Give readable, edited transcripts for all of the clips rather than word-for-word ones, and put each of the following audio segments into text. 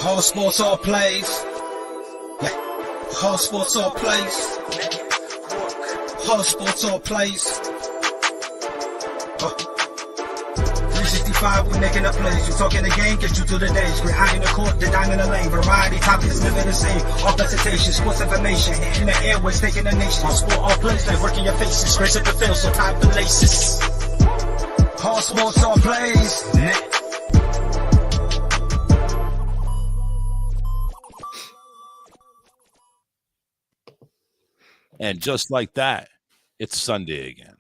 All sports, all plays. Yeah. All sports, all plays. All sports, all plays. 365, we making up plays. You talking the game, get you to the days. We're high in the court, the dime in the lane. Variety topics, living the same. All presentation, sports information. Hitting the airways, taking the nation. All sport, all plays, like working your faces. Grace at the field, so tie the laces. All sports, all plays. And just like that, it's Sunday again.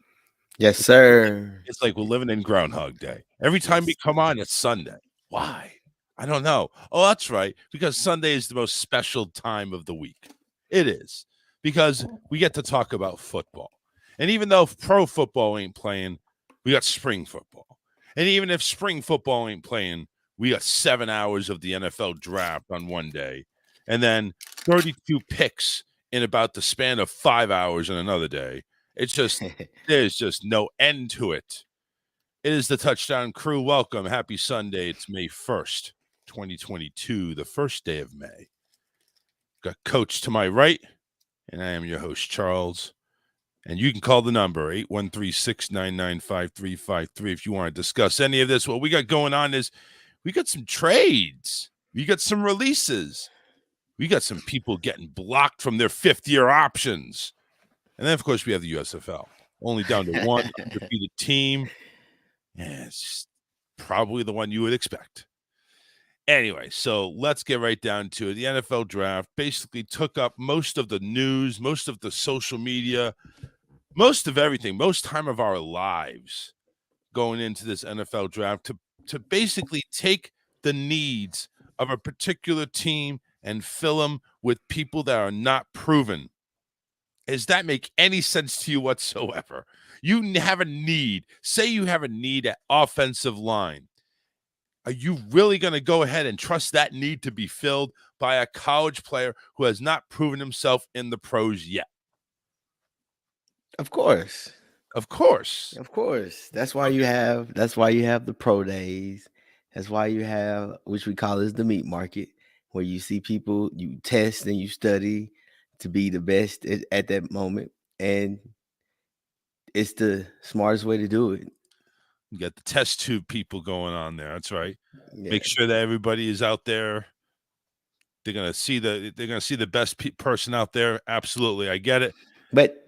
Yes, sir. It's like we're living in Groundhog Day. Every time we come on, it's Sunday. Why? I don't know. Oh, that's right. Because Sunday is the most special time of the week. It is. Because we get to talk about football. And even though pro football ain't playing, we got spring football. And even if spring football ain't playing, we got 7 hours of the NFL draft on one day. And then 32 picks in about the span of 5 hours on another day. It's just, there's just no end to it. It is the Touchdown Crew. Welcome. Happy Sunday. It's May 1st, 2022, the first day of May. Got Coach to my right, and I am your host, Charles. And you can call the number, 813-699-5353, if you want to discuss any of this. What we got going on is we got some trades. We got some releases. We got some people getting blocked from their fifth-year options. And then, of course, we have the USFL. Only down to one undefeated team. And it's probably the one you would expect. Anyway, so let's get right down to it. The NFL draft basically took up most of the news, most of the social media, most of everything, most time of our lives going into this NFL draft to basically take the needs of a particular team and fill them with people that are not proven. Does that make any sense to you whatsoever? You have a need. Say you have a need at offensive line. Are you really going to go ahead and trust that need to be filled by a college player who has not proven himself in the pros yet? Of course. Of course. Of course. That's why you have the pro days. That's why you have, which we call is the meat market, where you see people, you test and you study to be the best at that moment. And it's the smartest way to do it. You got the test tube people going on there. That's right. Yeah. Make sure that everybody is out there. They're gonna see the best person out there. Absolutely, I get it. But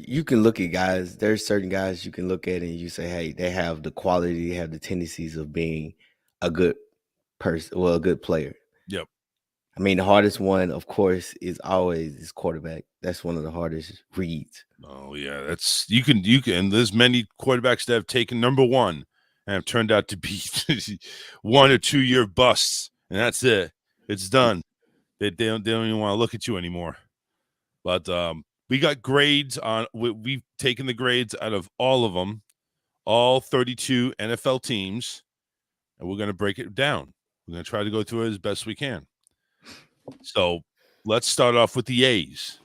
you can look at guys. There's certain guys you can look at and you say, hey, they have the quality, they have the tendencies of being a good person, well, a good player. Yep. I mean, the hardest one, of course, is always this quarterback. That's one of the hardest reads. Oh yeah, that's you can. There's many quarterbacks that have taken number one and have turned out to be 1 or 2 year busts, and that's it. It's done. They don't even want to look at you anymore. But we got grades on. We've taken the grades out of all of them, all 32 NFL teams, and we're going to break it down. We're going to try to go through it as best we can. So let's start off with the A's.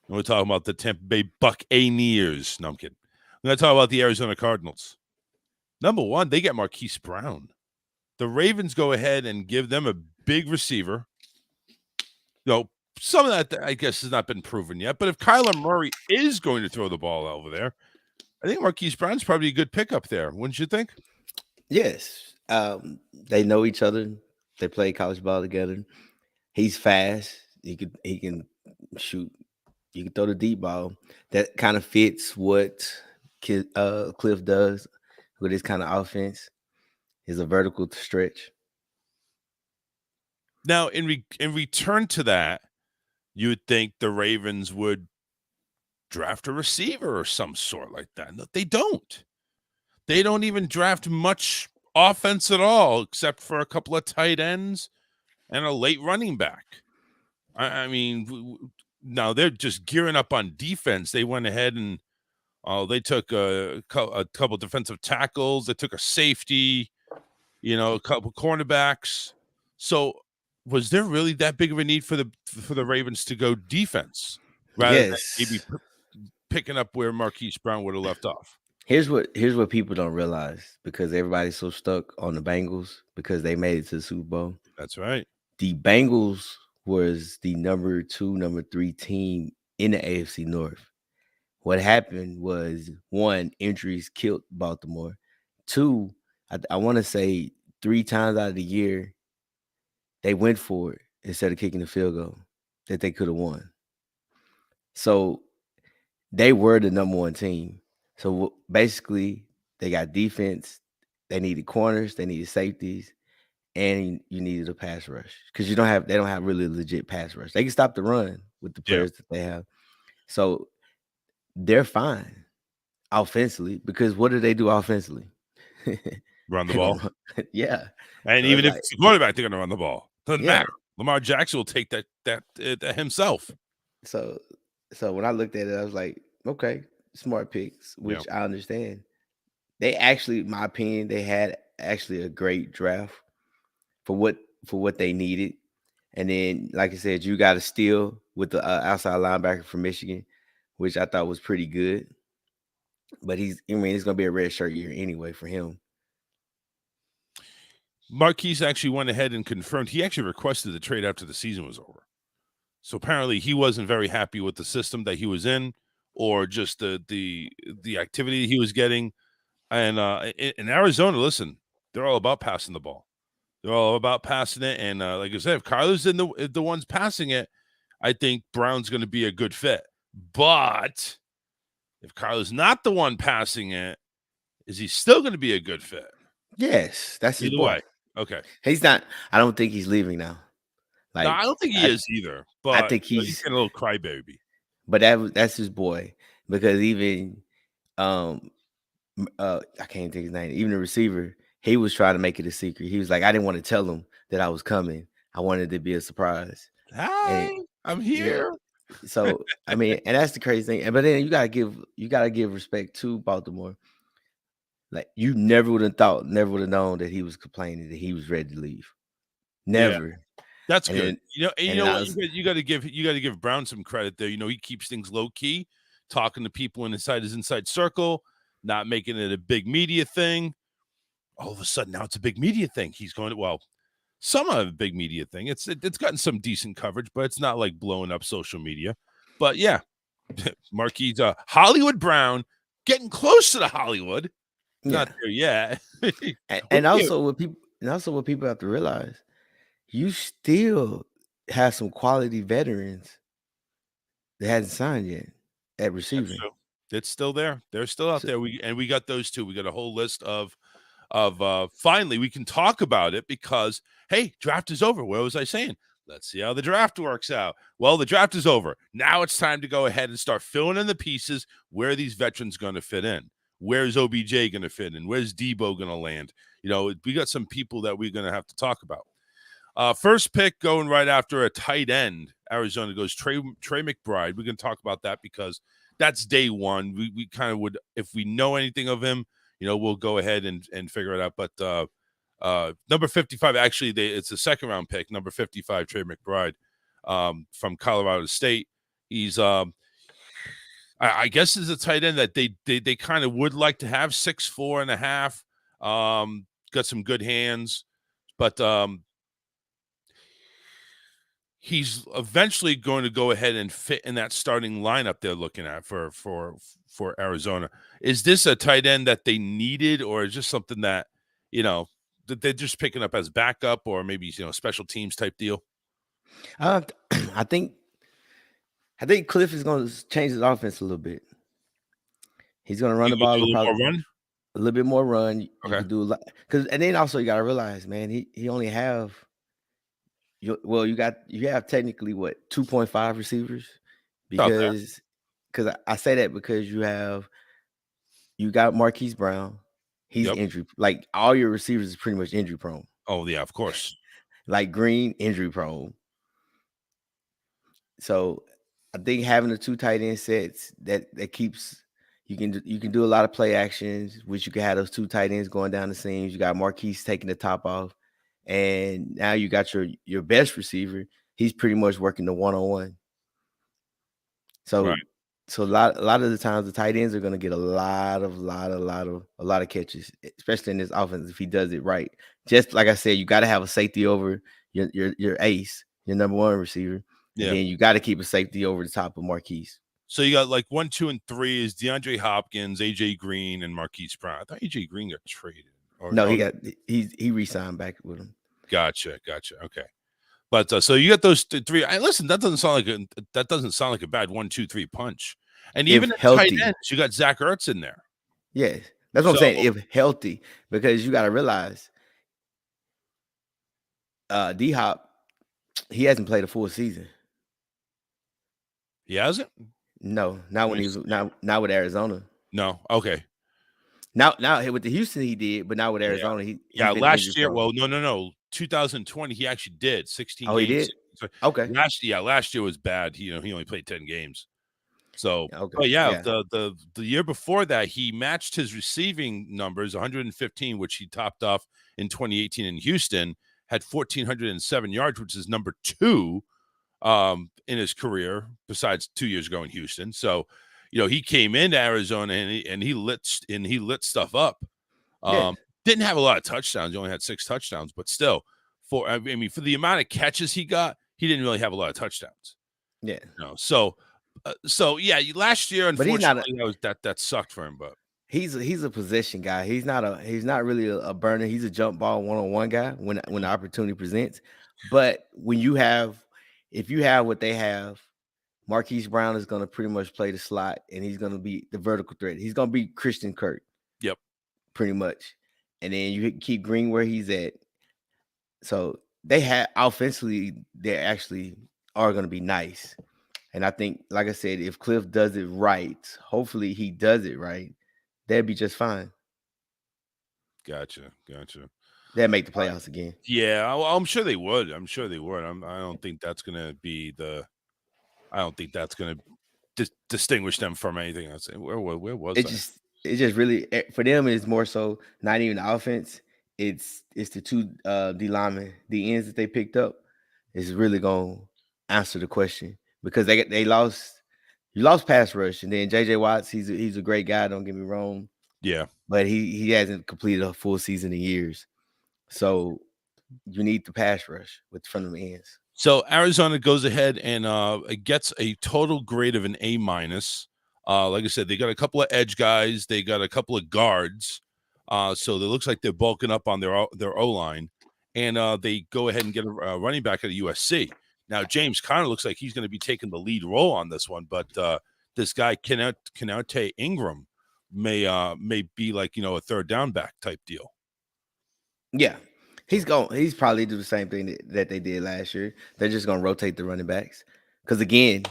And we're talking about the Tampa Bay Buccaneers. No, I'm kidding. We're going to talk about the Arizona Cardinals. Number one, they get Marquise Brown. The Ravens go ahead and give them a big receiver. Some of that, I guess, has not been proven yet. But if Kyler Murray is going to throw the ball over there, I think Marquise Brown's probably a good pickup there. Wouldn't you think? Yes. They know each other. They play college ball together. He's fast. He can shoot. You can throw the deep ball. That kind of fits what Cliff does with his kind of offense. Is a vertical stretch. Now, in return to that, you would think the Ravens would draft a receiver or some sort like that. No, they don't. They don't even draft much offense at all, except for a couple of tight ends and a late running back. I mean, now they're just gearing up on defense. They went ahead and they took a couple defensive tackles. They took a safety, a couple cornerbacks. So was there really that big of a need for the Ravens to go defense rather than maybe picking up where Marquise Brown would have left off? Here's what people don't realize because everybody's so stuck on the Bengals because they made it to the Super Bowl. That's right. The Bengals was the number 2, number 3 team in the AFC North. What happened was, one, injuries killed Baltimore. Two, I want to say 3 times out of the year, they went for it instead of kicking the field goal that they could have won. So they were the number 1 team. So basically, they got defense, they needed corners, they needed safeties, and you needed a pass rush because they don't have really legit pass rush. They can stop the run with the players that they have. So they're fine offensively because what do they do offensively? Run the ball. Yeah. And So even if it's the quarterback, they're going to run the ball. Doesn't matter. Lamar Jackson will take that himself. So when I looked at it, I was like, okay, smart picks, which I understand. They actually, in my opinion, they had actually a great draft for what they needed. And then, like I said, you got a steal with the outside linebacker from Michigan, which I thought was pretty good. But it's going to be a red shirt year anyway for him. Marquise actually went ahead and confirmed he actually requested the trade after the season was over. So apparently he wasn't very happy with the system that he was in, or just the activity he was getting. And in Arizona, listen, they're all about passing the ball. They're all about passing it. And like I said, if Kyler's in the ones passing it, I think Brown's going to be a good fit. But if Kyler's not the one passing it, is he still going to be a good fit? Yes, that's his boy. Way. Okay. He's not. I don't think he's leaving now. Like, no, I don't think he is either. But I think he's getting a little crybaby. But that's his boy because even I can't think his name. Even the receiver, he was trying to make it a secret. He was like, I didn't want to tell him that I was coming. I wanted it to be a surprise. Hi, I'm here. Yeah. So I mean, and that's the crazy thing. But then you gotta give respect to Baltimore. Like you never would have known that he was complaining that he was ready to leave. Never. Yeah, that's and good. Then, you got to give Brown some credit there. He keeps things low key, talking to people inside his inside circle, not making it a big media thing. All of a sudden, now it's a big media thing. He's going to, well, some of a big media thing. It's gotten some decent coverage, but it's not like blowing up social media. But yeah, Marquise Hollywood Brown getting close to the Hollywood. Not there yet. and also what people have to realize, you still have some quality veterans that hasn't signed yet at receiving. It's still there. They're still out there. We got those two. We got a whole list of finally we can talk about it because hey, draft is over. What was I saying? Let's see how the draft works out. Well, the draft is over. Now it's time to go ahead and start filling in the pieces. Where are these veterans going to fit in? Where's OBJ going to fit in? Where's Debo going to land? We got some people that we're going to have to talk about. First pick going right after a tight end. Arizona goes Trey McBride. We're going to talk about that because that's day one. We kind of would, if we know anything of him, we'll go ahead and figure it out. But number 55, actually, it's a second round pick. Number 55, Trey McBride from Colorado State. He's I guess is a tight end that they kind of would like to have 6'4.5". Got some good hands, but he's eventually going to go ahead and fit in that starting lineup they're looking at for Arizona. Is this a tight end that they needed, or is just something that that they're just picking up as backup, or maybe special teams type deal? I think Cliff is going to change his offense a little bit. He's going to run the ball a little bit more run. Okay. You can do a lot, and then also you got to realize, man, he only have you have technically 2.5 receivers because I say that because you got Marquise Brown. He's injury, like all your receivers is pretty much injury prone. Oh yeah, of course. Like Green, injury prone. So I think having the 2 tight end sets that keeps you can do a lot of play actions, which you can have those 2 tight ends going down the seams. You got Marquise taking the top off, and now you got your best receiver. He's pretty much working the one-on-one. So So a lot of the times the tight ends are going to get a lot of catches, especially in this offense if he does it right. Just like I said, you got to have a safety over your ace, your number one receiver, and Yeah. then you got to keep a safety over the top of Marquise. So you got like 1, 2, and 3 is DeAndre Hopkins, AJ Green, and Marquise Brown. I thought AJ Green got traded. No, he re-signed back with him. Gotcha. Okay. But so you got those three. Listen, that doesn't sound like a bad 1, 2, 3 punch. And even at tight ends, you got Zach Ertz in there. Yes, that's what I'm saying. If healthy, because you got to realize, D Hop, he hasn't played a full season. He hasn't. No, not when he was not with Arizona. No, okay. Now with the Houston he did, but not with Arizona. Last year. Well, no. 2020 he actually did 16 games. He did. Okay. Last year was bad. He only played 10 games. So, okay. The year before that he matched his receiving numbers 115, which he topped off in 2018 in Houston. Had 1,407 yards, which is number 2 in his career, besides 2 years ago in Houston. So, he came into Arizona and he lit stuff up. Didn't have a lot of touchdowns. He only had 6 touchdowns, but still, for the amount of catches he got, he didn't really have a lot of touchdowns. Yeah. So last year, unfortunately, that sucked for him. But he's a possession guy. He's not really a burner. He's a jump ball 1-on-1 guy when the opportunity presents. But if you have what they have, Marquise Brown is going to pretty much play the slot, and he's going to be the vertical threat. He's going to be Christian Kirk. Yep. Pretty much. And then you keep Green where he's at. So they have offensively, they actually are going to be nice. And I think, like I said, if Cliff does it right, hopefully he does it right, they'd be just fine. Gotcha. They'll make the playoffs again. Yeah, I'm sure they would. I don't think that's going to distinguish them from anything else. Where was it? It just really, for them, it's more so not even the offense. It's the 2 D linemen, the ends that they picked up is really going to answer the question, because they lost. You lost pass rush, and then JJ Watts, he's a great guy. Don't get me wrong. Yeah, but he hasn't completed a full season in years. So you need the pass rush from the ends. So Arizona goes ahead and gets a total grade of an A-. Like I said, they got a couple of edge guys. They got a couple of guards. So it looks like they're bulking up on their O-line. And they go ahead and get a running back at USC. Now, James Conner looks like he's going to be taking the lead role on this one. But this guy, Keontae Ingram, may be like, a third down back type deal. Yeah. He's probably do the same thing that they did last year. They're just going to rotate the running backs. Because, again,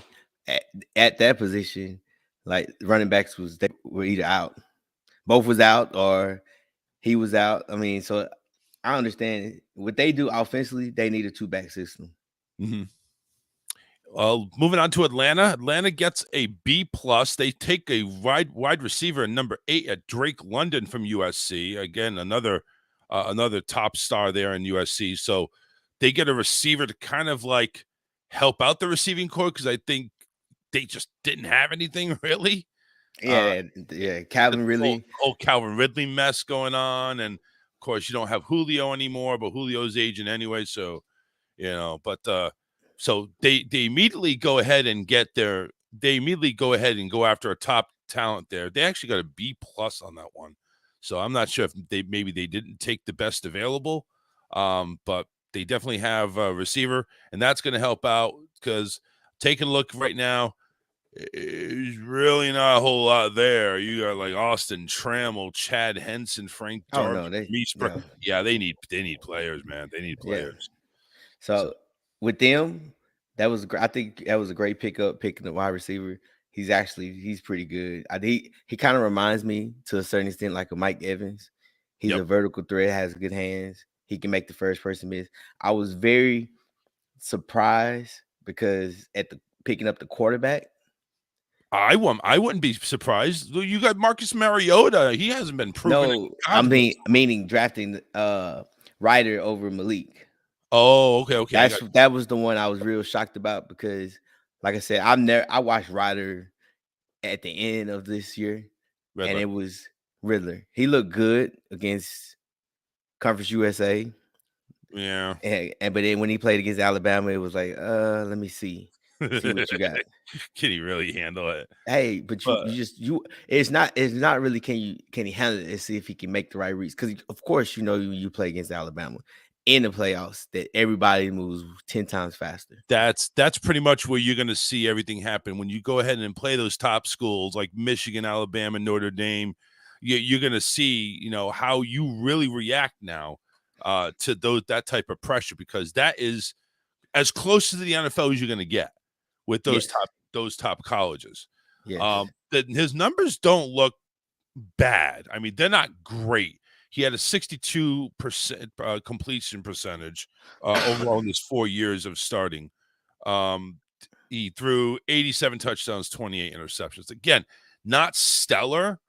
at that position, like, running backs were either out. Both was out or he was out. I mean, so I understand what they do offensively. They need a 2-back system. Mm-hmm. Moving on to Atlanta. Atlanta gets a B+. They take a wide receiver, number 8 at Drake London from USC. Again, another top star there in USC. So they get a receiver to kind of like help out the receiving corps, because I think they just didn't have anything really. Yeah, Calvin Ridley. Whole Calvin Ridley mess going on, and of course you don't have Julio anymore, but Julio's aging anyway, so so they immediately go ahead and go after a top talent there. They actually got a B+ on that one. So I'm not sure if they didn't take the best available, but they definitely have a receiver, and that's going to help out, because taking a look right now, there's really not a whole lot there. You got like Austin Trammell, Chad Henson, Frank Darby, Yeah, they need players, man. They need players. Yeah. So with them, I think that was a great pickup, picking the wide receiver. He's pretty good. He kind of reminds me to a certain extent like a Mike Evans. He's a vertical threat, has good hands. He can make the first person miss. I was very surprised because picking up the quarterback. I wouldn't be surprised. You got Marcus Mariota. He hasn't been proven. No, meaning drafting Ryder over Malik. Oh, okay. That was the one I was real shocked about, because, like I said, I watched Ryder at the end of this year, and Riddler. it was Riddler. He looked good against Conference USA, Yeah. but then when he played against Alabama, it was like, let me see what you got. Can he really handle it? Hey, but you But it's not really can he handle it and see if he can make the right reads, because of course you play against Alabama in the playoffs that everybody moves 10 times faster. that's pretty much where you're going to see everything happen when you go ahead and play those top schools like Michigan, Alabama, Notre Dame. You're going to see, how you really react now to that type of pressure, because that is as close to the NFL as you're going to get with those Yes. top colleges. Yes. His numbers don't look bad. I mean, they're not great. He had a 62% completion percentage overall in his 4 years of starting. He threw 87 touchdowns, 28 interceptions. Again, not stellar,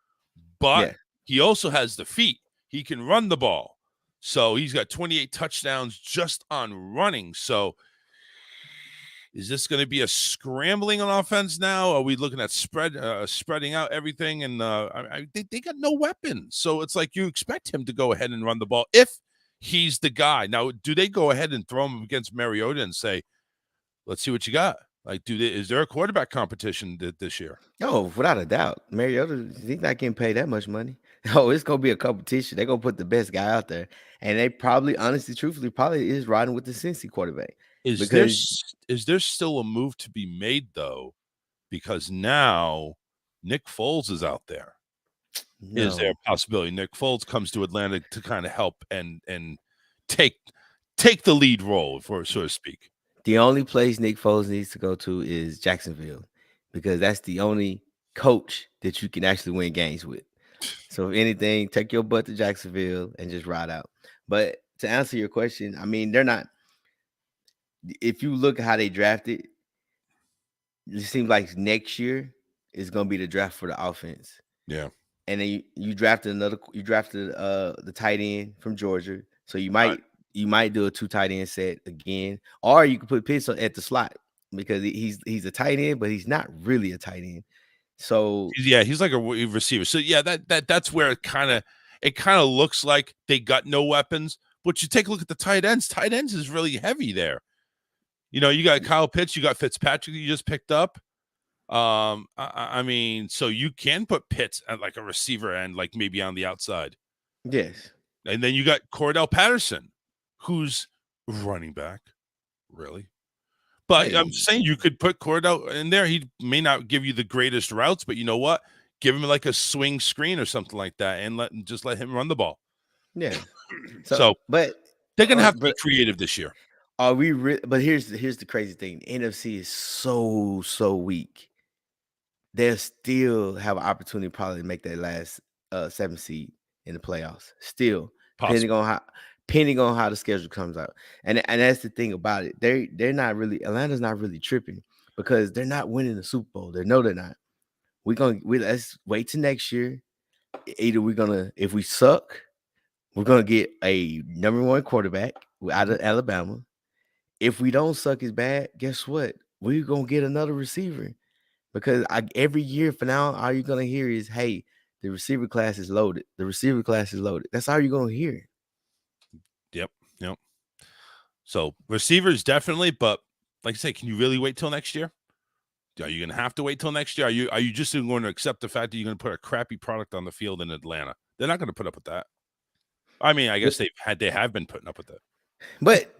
but Yeah. he also has the feet. He can run the ball. So he's got 28 touchdowns just on running. So is this going to be a scrambling on offense now? Are we looking at spreading out everything? And they got no weapons. So it's like you expect him to go ahead and run the ball if he's the guy. Now, do they go ahead and throw him against Mariota and say, let's see what you got? Like, is there a quarterback competition this year? Oh, without a doubt. Mariota, he's not getting paid that much money. Oh, it's gonna be a competition. They're gonna put the best guy out there. And they probably, honestly, truthfully, probably is riding with the Cincy quarterback. Is Because there still a move to be made, though? Because now Nick Foles is out there. Is there no, a possibility Nick Foles comes to Atlanta to kind of help and take the lead role, so to speak? the only place Nick Foles needs to go to is Jacksonville, because that's the only coach that you can actually win games with. So if anything, take your butt to Jacksonville and just ride out. But to answer your question, I mean, they're not. If you look at how they drafted, it seems like next year is going to be the draft for the offense. Yeah. And then you drafted the tight end from Georgia. So you Right. might do a 2 tight end set again, or you could put Pitts at the slot, because he's a tight end, but he's not really a tight end. So Yeah, he's like a receiver. So yeah, that's where it kind of looks like they got no weapons. But you take a look at the tight ends. Tight ends is really heavy there. You got Kyle Pitts, you got Fitzpatrick that you just picked up. I mean, so you can put Pitts at like a receiver end, like maybe on the outside. yes. And then you got Cordell Patterson, who's running back, really. But Hey, I'm saying you could put Cordell in there. He may not give you the greatest routes, but you know what? Give him like a swing screen or something like that, and let him run the ball. yeah. So But they're gonna have to be creative this year. are we? But here's the crazy thing: the NFC is so weak. They'll still have an opportunity probably to make that last 7 seed in the playoffs. Still, depending Possible. on how the schedule comes out. And that's the thing about it. They're not really, Atlanta's not really tripping, because they're not winning the Super Bowl. They're not. Let's wait till next year. Either if we suck, we're gonna get a number 1 quarterback out of Alabama. If we don't suck as bad, guess what? We're gonna get another receiver. Because every year from now, all you're gonna hear is, "Hey, the receiver class is loaded. The receiver class is loaded." That's all you're gonna hear. Yep. So receivers definitely, but like I say, can you really wait till next year? Are you going to have to wait till next year? Are you just going to accept the fact that you're going to put a crappy product on the field in Atlanta? They're not going to put up with that. I mean, I guess they have been putting up with it. But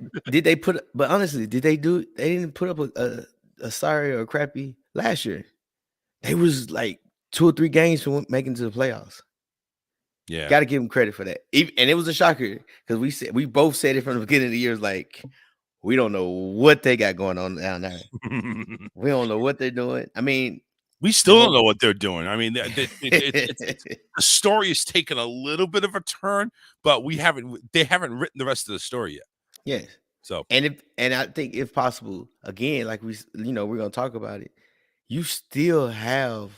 But honestly, did they do? They didn't put up a sorry or a crappy last year. They was like 2 or 3 games from making to the playoffs. Yeah, Got to give them credit for that. And it was a shocker, because we both said it from the beginning of the year. Like, we don't know what they got going on down there. We don't know what they're doing. I mean, we still don't know what they're doing. I mean, the story has taken a little bit of a turn, but they haven't written the rest of the story yet. Yes. So, and I think, if possible, again, like we're gonna talk about it, you still have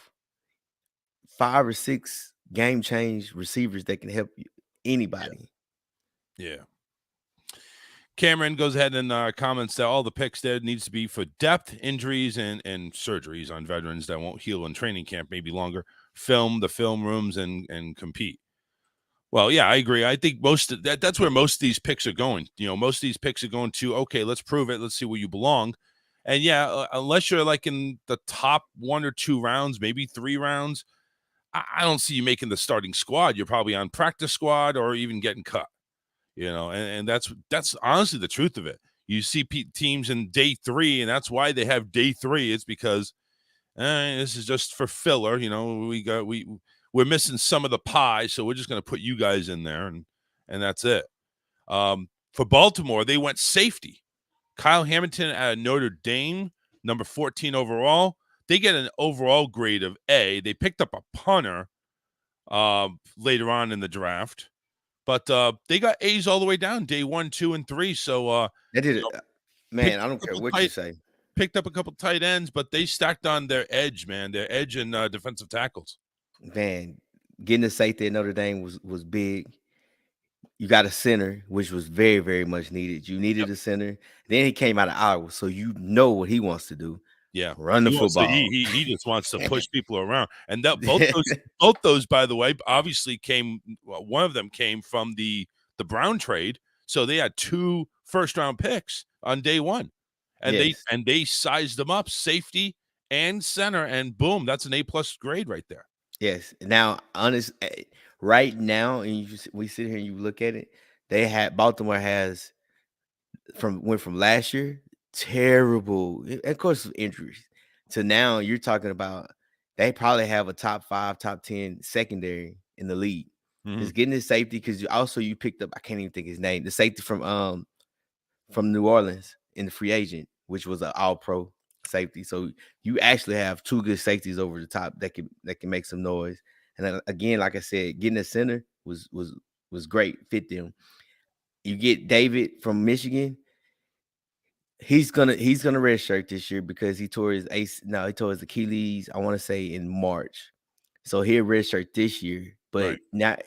5 or 6 game change receivers that can help you, anybody. Yeah. Cameron goes ahead and comments that all the picks there needs to be for depth, injuries, and surgeries on veterans that won't heal in training camp, maybe longer. Film the film rooms and compete. Well, yeah, I agree. I think that's where most of these picks are going. Most of these picks are going to, okay, let's prove it. Let's see where you belong. And yeah, unless you're like in the top 1 or 2 rounds, maybe 3 rounds, I don't see you making the starting squad. You're probably on practice squad or even getting cut. And that's honestly the truth of it. You see teams in day 3, and that's why they have day 3. It's because this is just for filler. We're missing some of the pie, so we're just going to put you guys in there, and that's it. For Baltimore, they went safety. Kyle Hamilton at Notre Dame, number 14 overall. They get an overall grade of A. They picked up a punter later on in the draft. But they got A's all the way down, day 1, 2, and 3. So They did it, man. I don't care what you say. Picked up a couple tight ends, but they stacked on their edge, man. Their edge and defensive tackles. Man, getting a safety at Notre Dame was big. You got a center, which was very, very much needed. You needed a center. Then he came out of Iowa, so you know what he wants to do. Yeah, run the football. He just wants to push people around, and that both those, by the way, obviously came. Well, one of them came from the Brown trade, so they had 2 first-round picks on day 1, and they sized them up, safety and center, and boom, that's an A+ grade right there. Yes. Now, right now, and we sit here and you look at it, Baltimore went from last year. Terrible, of course, of injuries, to now you're talking about they probably have a top 5, top 10 secondary in the league. Just getting his safety, because you picked up, I can't even think his name, the safety from New Orleans in the free agent, which was an all-pro safety. So you actually have 2 good safeties over the top that can make some noise. And then, again, like I said, getting a center was great, fit them. You get David from Michigan. He's gonna redshirt this year because he tore his Achilles, I want to say in March. So he'll redshirt this year. But now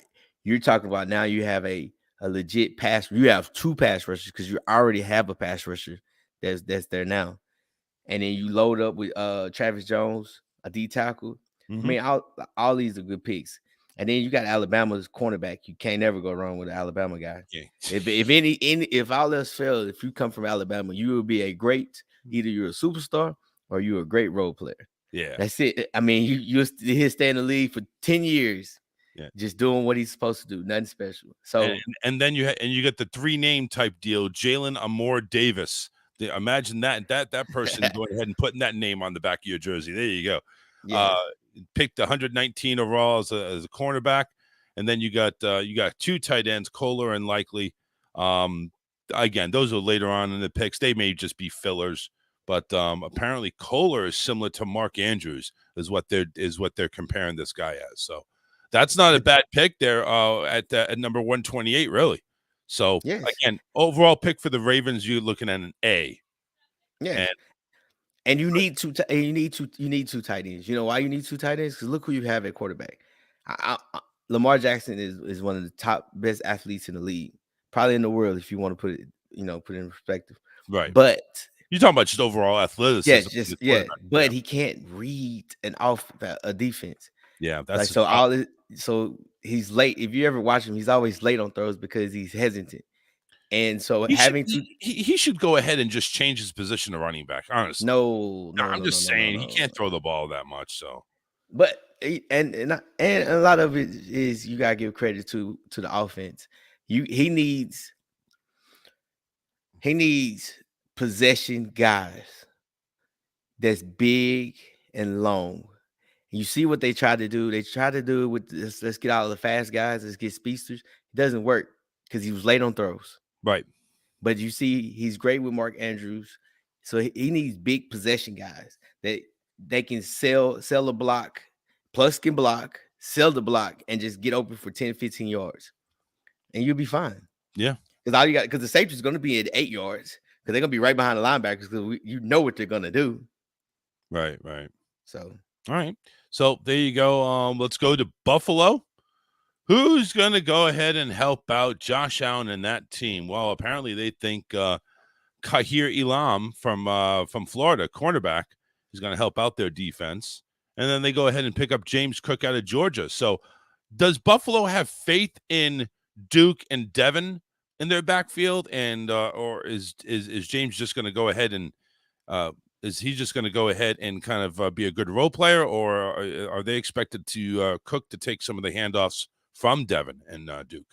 you're talking about, now you have a legit pass. You have 2 pass rushers because you already have a pass rusher that's there now. And then you load up with Travis Jones, a D tackle. I mean, all these are good picks. And then you got Alabama's cornerback. You can't ever go wrong with an Alabama guy. Yeah. If all else fails, if you come from Alabama, you will be either you're a superstar or you're a great role player. Yeah, that's it. I mean, he'll stay in the league for 10 years, just doing what he's supposed to do, nothing special. So and then you get the 3-name type deal, Jalen Amore Davis. Imagine that person going ahead and putting that name on the back of your jersey. There you go. Yeah. Picked 119 overall as a cornerback, and then you got 2 tight ends, Kohler and Likely. Again, those are later on in the picks. They may just be fillers, but apparently Kohler is similar to Mark Andrews, is what they're comparing this guy as. So that's not a bad pick there at number 128, really. So again, overall pick for the Ravens, you're looking at an A. Yeah. And you need 2 tight ends. You know why you need 2 tight ends? Because look who you have at quarterback. Lamar Jackson is one of the top best athletes in the league, probably in the world, if you want to put it in perspective. Right. But you're talking about just overall athleticism. But he can't read a defense. Yeah, that's so he's late. If you ever watch him, he's always late on throws because he's hesitant. And so he should go ahead and just change his position to running back. Honestly, no, I'm just saying he can't throw the ball that much. So, but and a lot of it is, you gotta give credit to the offense. He needs possession guys that's big and long. You see what they try to do. They try to do it with this, let's get all the fast guys, let's get speedsters. It doesn't work because he was late on throws. Right. But you see, he's great with Mark Andrews. So he needs big possession guys that they can sell a block, plus can block, sell the block, and just get open for 10, 15 yards. And you'll be fine. Yeah. Because the safety is going to be at 8 yards, because they're going to be right behind the linebackers, because you know what they're going to do. Right. So. All right. So there you go. Let's go to Buffalo, Who's going to go ahead and help out Josh Allen and that team? Well, apparently they think Kahir Elam from Florida, cornerback, is going to help out their defense. And then they go ahead and pick up James Cook out of Georgia. So does Buffalo have faith in Duke and Devin in their backfield? And or is James just going to go ahead and is he just going to go ahead and kind of be a good role player, or are they expected to Cook to take some of the handoffs from Devin and Duke?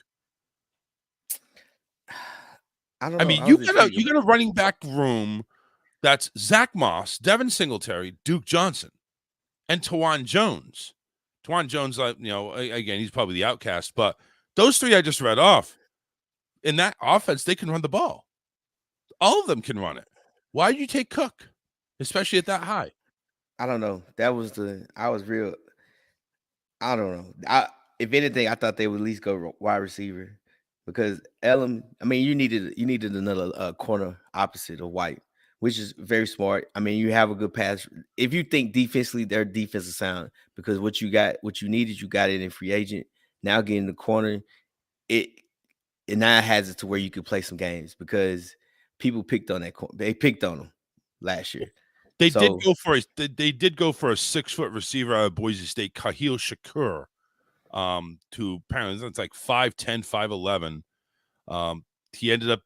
I don't I know. mean, you got a running back room that's Zach Moss, Devin Singletary, Duke Johnson, and Tawan Jones. Tawan Jones, again, he's probably the outcast, but those three I just read off, in that offense, they can run the ball. All of them can run it. Why did you take Cook, especially at that high? I don't know. I don't know. If anything, I thought they would at least go wide receiver because Elam. I mean, you needed another corner opposite of White, which is very smart. I mean, you have a good pass. If you think defensively, their defense is sound because what you needed, you got it in free agent. Now getting the corner, it now has it to where you could play some games because people picked on that. They picked on them last year. They did go for a 6 foot receiver out of Boise State, Kahil Shakur, to apparently that's like 5'10", 5'11". He ended up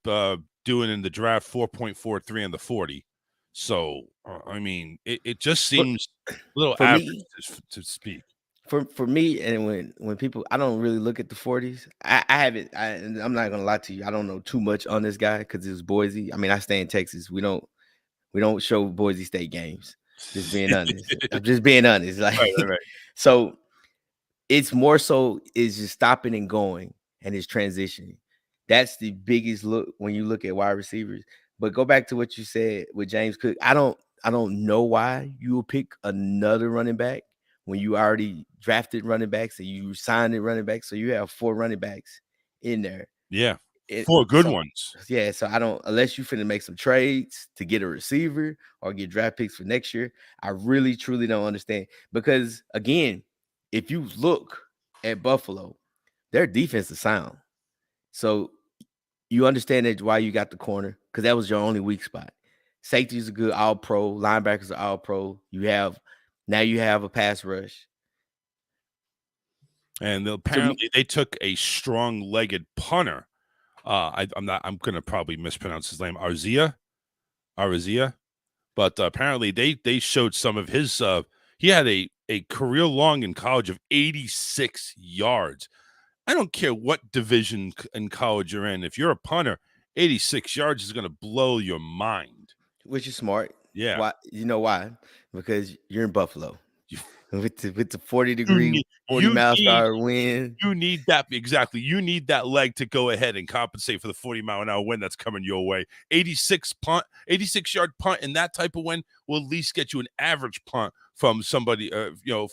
doing in the draft 4.43 on the 40. So I mean, it just seems a little average to speak. For me, and when people, I don't really look at the 40s. I haven't. And I'm not gonna lie to you. I don't know too much on this guy because it was Boise. I mean, I stay in Texas. We don't show Boise State games. Just being honest. I'm just being honest. Like, right. So it's more so is just stopping and going and his transitioning. That's the biggest look when you look at wide receivers. But go back to what you said with James Cook. I don't know why you will pick another running back when you already drafted running backs and you signed it running backs. So you have 4 running backs in there. Yeah. 4 good ones. Yeah. So I don't, unless you finna make some trades to get a receiver or get draft picks for next year, I really truly don't understand. Because again, if you look at Buffalo, their defense is sound. So you understand that why you got the corner, because that was your only weak spot. Safeties are good, all pro, linebackers are all pro. You have a pass rush. And apparently they took a strong-legged punter. I'm gonna probably mispronounce his name, Arzia. But apparently they showed some of his he had a career long in college of 86 yards. I don't care what division in college you're in. If you're a punter, 86 yards is going to blow your mind. Which is smart. Yeah. Why? You know why? Because you're in Buffalo. With the 40-degree, 40-mile-per-hour wind. You need that. Exactly. You need that leg to go ahead and compensate for the 40-mile-an-hour wind that's coming your way. 86-yard punt in that type of wind will at least get you an average punt from somebody,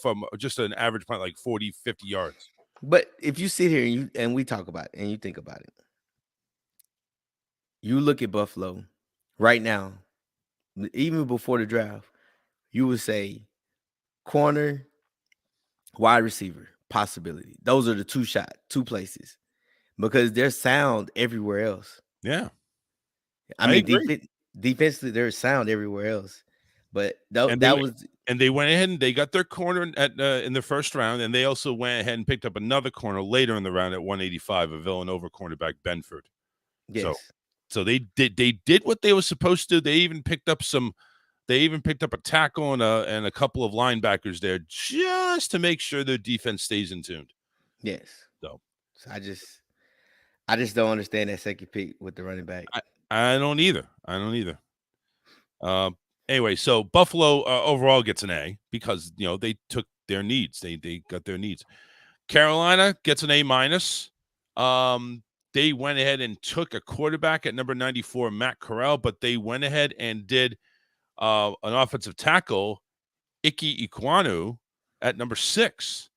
from just an average punt like 40, 50 yards. But if you sit here and we talk about it and you think about it, you look at Buffalo right now, even before the draft, you would say corner, wide receiver, possibility. Those are the two places because there's sound everywhere else. Yeah. I mean, defensively, there's sound everywhere else. But and they went ahead and they got their corner at in the first round, and they also went ahead and picked up another corner later in the round at 185 of Villanova cornerback Benford. Yes. So they did what they were supposed to. They even picked up a tackle and a couple of linebackers there just to make sure their defense stays in tune. Yes. So I just don't understand that second pick with the running back. I don't either. Anyway, so Buffalo overall gets an A because they took their needs. They got their needs. Carolina gets an A-. They went ahead and took a quarterback at number 94, Matt Corral, but they went ahead and did an offensive tackle, Ike Ikwanu, at number 6.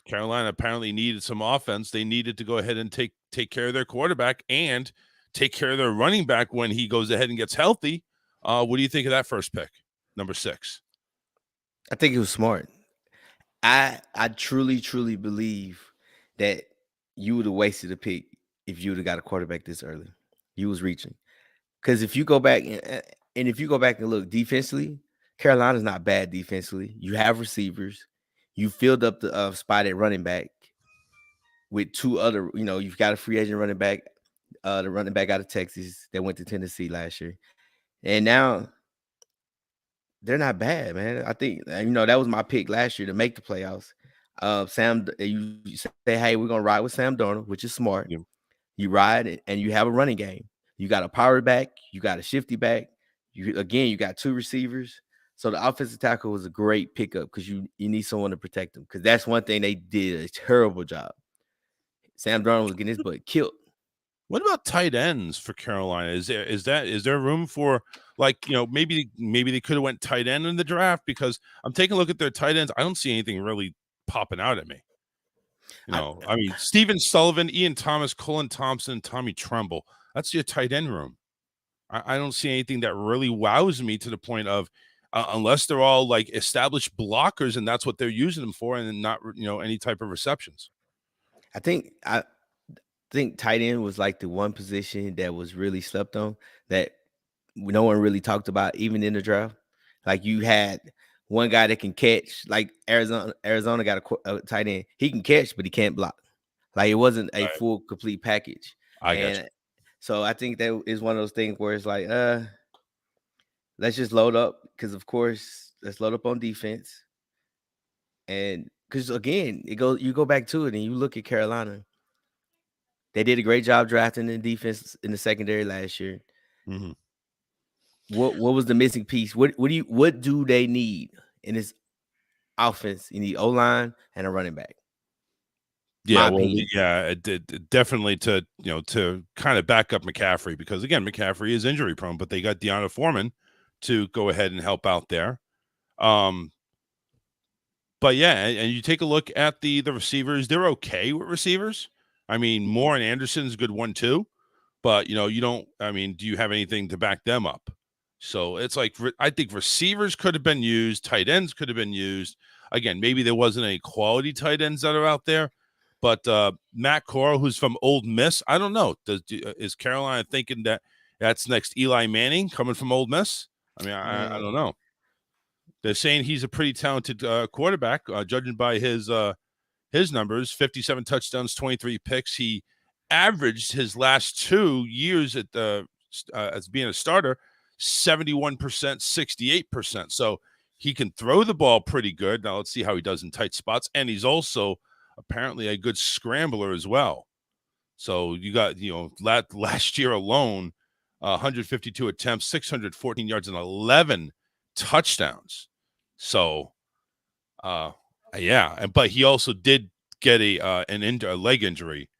Carolina apparently needed some offense. They needed to go ahead and take care of their quarterback and take care of their running back when he goes ahead and gets healthy. What do you think of that first pick, number 6? I think it was smart. I truly, truly believe that you would have wasted a pick if you would have got a quarterback this early. You was reaching. Because if you go back and if you go back and look defensively, Carolina's not bad defensively. You have receivers. You filled up the spot at running back with two other, you've got a free agent running back, the running back out of Texas that went to Tennessee last year. And now they're not bad, man. I think, that was my pick last year to make the playoffs. You say, hey, we're going to ride with Sam Darnold, which is smart. Yeah. You ride it, and you have a running game. You got a power back. You got a shifty back. You got two receivers. So the offensive tackle was a great pickup because you need someone to protect them, because that's one thing they did a terrible job. Sam Darnold was getting his butt killed. What about tight ends for Carolina? Is there room for, like, maybe they could have went tight end in the draft? Because I'm taking a look at their tight ends. I don't see anything really popping out at me. I mean, Steven Sullivan, Ian Thomas, Colin Thompson, Tommy Tremble. That's your tight end room. I don't see anything that really wows me to the point of, unless they're all like established blockers and that's what they're using them for, and not any type of receptions. I think tight end was like the one position that was really slept on, that no one really talked about even in the draft. Like, you had one guy that can catch, like Arizona got a tight end. He can catch, but he can't block. Like, it wasn't a full complete package. I got you. So I think that is one of those things where it's like, let's just load up, because of course let's load up on defense. And because again, you go back to it and you look at Carolina. They did a great job drafting the defense in the secondary last year. Mm-hmm. What was the missing piece? What do they need in this offense? You need O-line and a running back. Yeah, definitely to kind of back up McCaffrey, because again, McCaffrey is injury prone, but they got Deonta Foreman to go ahead and help out there. But yeah, and you take a look at the receivers, they're okay with receivers. I mean, Moore and Anderson's a good one too, but you don't. I mean, do you have anything to back them up? So it's like, I think receivers could have been used, tight ends could have been used. Again, maybe there wasn't any quality tight ends that are out there, but Matt Corral, who's from Ole Miss, I don't know. Is Carolina thinking that that's next Eli Manning coming from Ole Miss? I mean, I don't know. They're saying he's a pretty talented quarterback, judging by his numbers: 57 touchdowns, 23 picks. He averaged his last 2 years at as being a starter 71%, 68%. So he can throw the ball pretty good. Now let's see how he does in tight spots. And he's also apparently a good scrambler as well. So you got, last year alone, 152 attempts, 614 yards, and 11 touchdowns. So, but he also did get a leg injury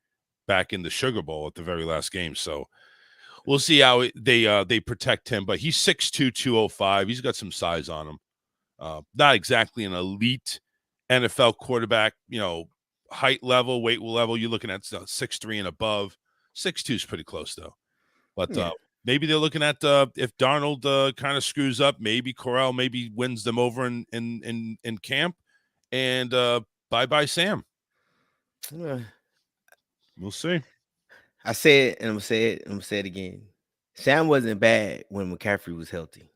back in the Sugar Bowl at the very last game. So we'll see how they protect him. But he's 6'2", 205. He's got some size on him. Not exactly an elite NFL quarterback, height level, weight level. You're looking at 6'3" and above. 6'2" is pretty close though. But maybe they're looking at if Darnold kind of screws up, maybe Corral maybe wins them over in camp, and bye Sam. We'll see. I said, and I'm gonna say it again. Sam wasn't bad when McCaffrey was healthy,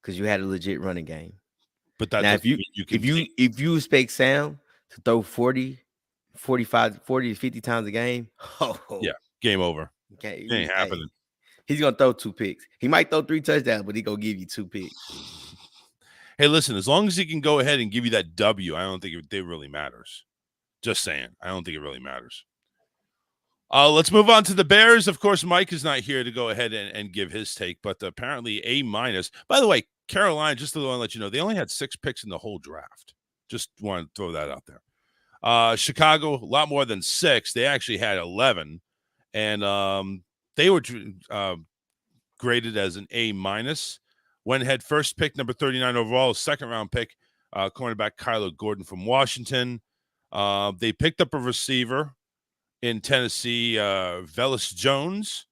because you had a legit running game. But that now, if you expect Sam to throw 40 to 50 times a game, game over. Okay, it ain't happening. He's gonna throw 2 picks. He might throw 3 touchdowns, but he's gonna give you 2 picks. Hey, listen, as long as he can go ahead and give you that W, I don't think it really matters. Just saying, I don't think it really matters. Let's move on to the Bears. Of course, Mike is not here to go ahead and give his take, but apparently A-. By the way, Carolina, just to let you know, they only had 6 picks in the whole draft. Just want to throw that out there. Chicago, a lot more than 6. They actually had 11, and they were graded as an A-. Went ahead, first pick, number 39 overall, second round pick, cornerback Kyler Gordon from Washington. They picked up a receiver in Tennessee, Velus Jones.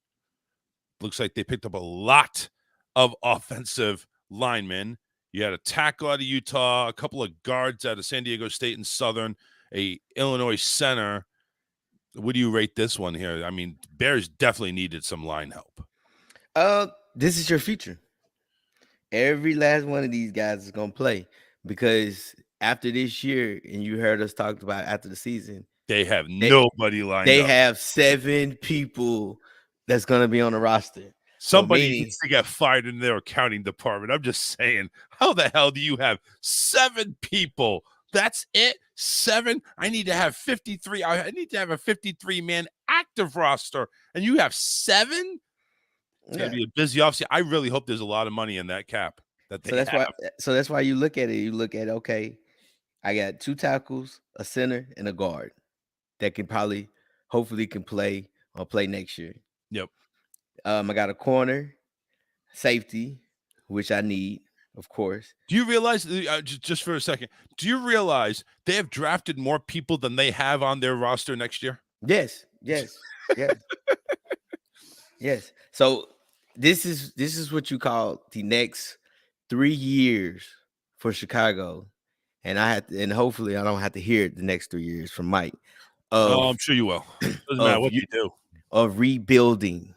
Looks like they picked up a lot of offensive linemen. You had a tackle out of Utah, a couple of guards out of San Diego State and Southern, a Illinois center. What do you rate this one here? I mean, Bears definitely needed some line help. This is your future. Every last one of these guys is gonna play because after this year, and you heard us talk about after the season, They have nobody lined they up. have 7 people that's gonna be on the roster. Somebody needs to get fired in their accounting department. I'm just saying, how the hell do you have 7 people? That's it? 7? I need to have 53. I need to have a 53-man active roster, and you have 7? It's going to be a busy offseason. I really hope there's a lot of money in that cap that they have. That's why you look at it. You look at, okay, I got 2 tackles, a center, and a guard that can hopefully can play or play next year. Yep. I got a corner, safety, which I need, of course. Do you realize, just for a second, do you realize they have drafted more people than they have on their roster next year? Yes. Yes. So this is what you call the next 3 years for Chicago. And hopefully I don't have to hear it the next 3 years from Mike. I'm sure you will. Doesn't matter what you do. Of rebuilding.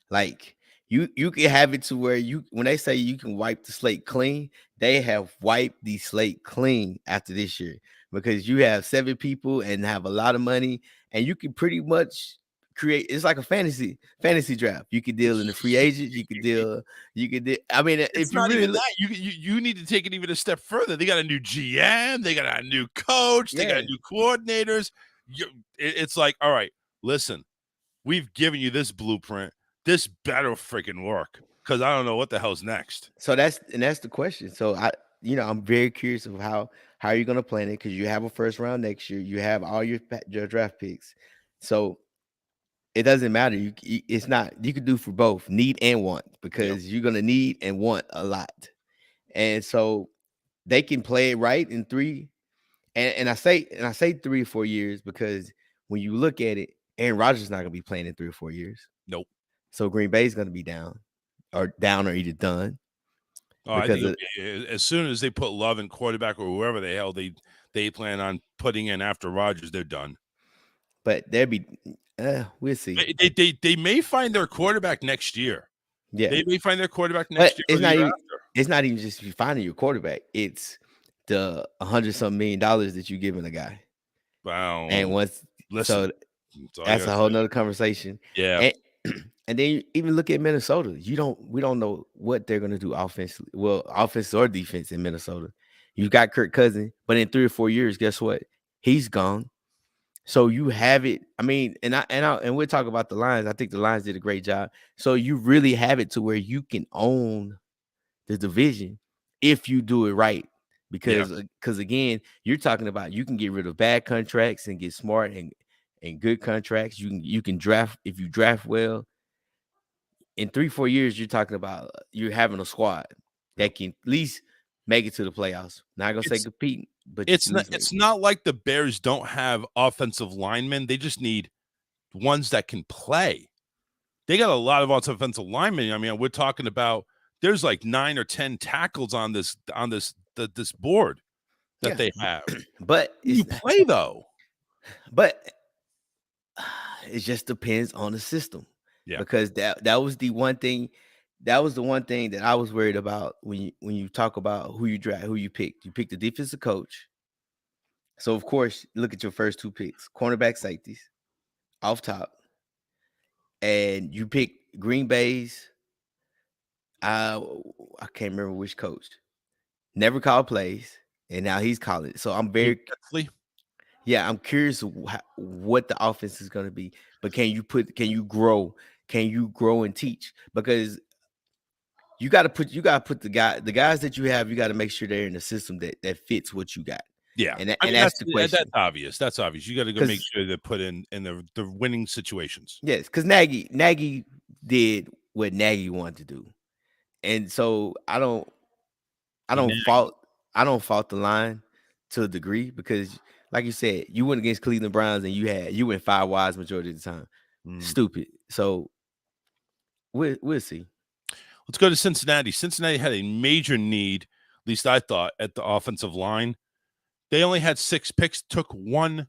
Like you can have it to where when they say you can wipe the slate clean, they have wiped the slate clean after this year because you have 7 people and have a lot of money, and you can pretty much create. It's like a fantasy draft. You could deal in the free agent. You could deal. I mean, it's if you not really even that, you need to take it even a step further. They got a new GM. They got a new coach. They got new coordinators. It's like, all right, listen, we've given you this blueprint. This better freaking work because I don't know what the hell's next. So that's the question. So I'm very curious of how you're going to plan it because you have a first round next year. You have all your draft picks. So it doesn't matter. It's not. You could do for both need and want because you're going to need and want a lot. And so they can play it right in 3. And I say 3 or 4 years because when you look at it, Aaron Rodgers is not going to be playing in 3 or 4 years. Nope. So Green Bay is going to be down or either done. I think as soon as they put Love in quarterback or whoever the hell they plan on putting in after Rodgers, they're done. But we'll see. They may find their quarterback next year. Yeah, they may find their quarterback next year. It's not even just you finding your quarterback. It's the $100-something million that you giving a guy. Wow. And that's a whole nother conversation. Yeah. And then you even look at Minnesota. We don't know what they're gonna do offensively. Well, offense or defense in Minnesota. You got Kirk Cousins, but in 3 or 4 years, guess what? He's gone. So you have it. I mean, and we'll talk about the Lions. I think the Lions did a great job. So you really have it to where you can own the division if you do it right. Because again, you're talking about you can get rid of bad contracts and get smart and good contracts. You can draft if you draft well. In 3-4 years, you're talking about you're having a squad that can at least make it to the playoffs. Not gonna say compete, but it's not like the Bears don't have offensive linemen. They just need ones that can play. They got a lot of offensive linemen. I mean, we're talking about there's like 9 or 10 tackles on this board that they have. But you play though. But it just depends on the system. Yeah, because that was the one thing. That was the one thing that I was worried about when you talk about who you draft, who you picked. You picked the defensive coach. So of course, look at your first 2 picks: cornerback, safeties, off top, and you picked Green Bay's. I can't remember which coach. Never called plays, and now he's calling it. So I'm very. I'm curious what the offense is going to be. But can you grow? Can you grow and teach? Because you got to put the guys that you have. You got to make sure they're in a system that fits what you got. Yeah, and that's the question. That's obvious. That's obvious. You got to go make sure they're put in the winning situations. Yes, because Nagy did what Nagy wanted to do, and so I don't fault the line to a degree because, like you said, you went against Cleveland Browns and you went 5 wides majority of the time. Stupid. So we'll see. Let's go to Cincinnati. Cincinnati had a major need, at least I thought, at the offensive line. They only had 6 picks, took 1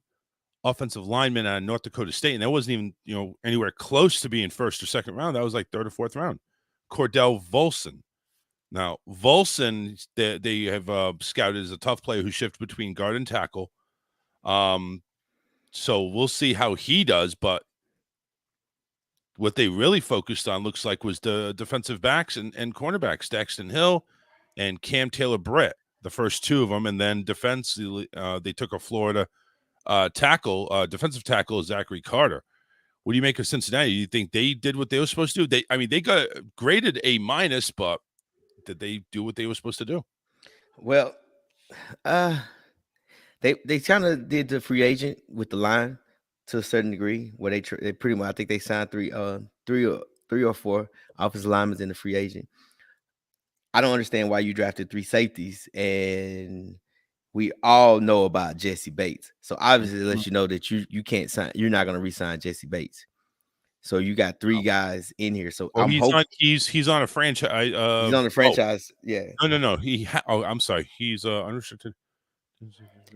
offensive lineman out of North Dakota State, and that wasn't even, anywhere close to being first or second round. That was like third or fourth round. Cordell Volson. Now, Volson, they have scouted as a tough player who shifts between guard and tackle. So we'll see how he does, but what they really focused on looks like was the defensive backs and cornerbacks, Daxton Hill and Cam Taylor-Britt, the first 2 of them, and then defensively, they took a Florida defensive tackle, Zachary Carter. What do you make of Cincinnati? You think they did what they were supposed to do? They got graded A-, but did they do what they were supposed to do? Well, they kind of did the free agent with the line to a certain degree, where they pretty much, I think they signed three or four offensive linemen in the free agent. I don't understand why you drafted 3 safeties, and we all know about Jesse Bates. So obviously, it lets you know that you can't sign. You're not going to re-sign Jesse Bates. So you got 3 guys in here. So he's on a franchise. He's on the franchise. Yeah. No. I'm sorry. He's unrestricted.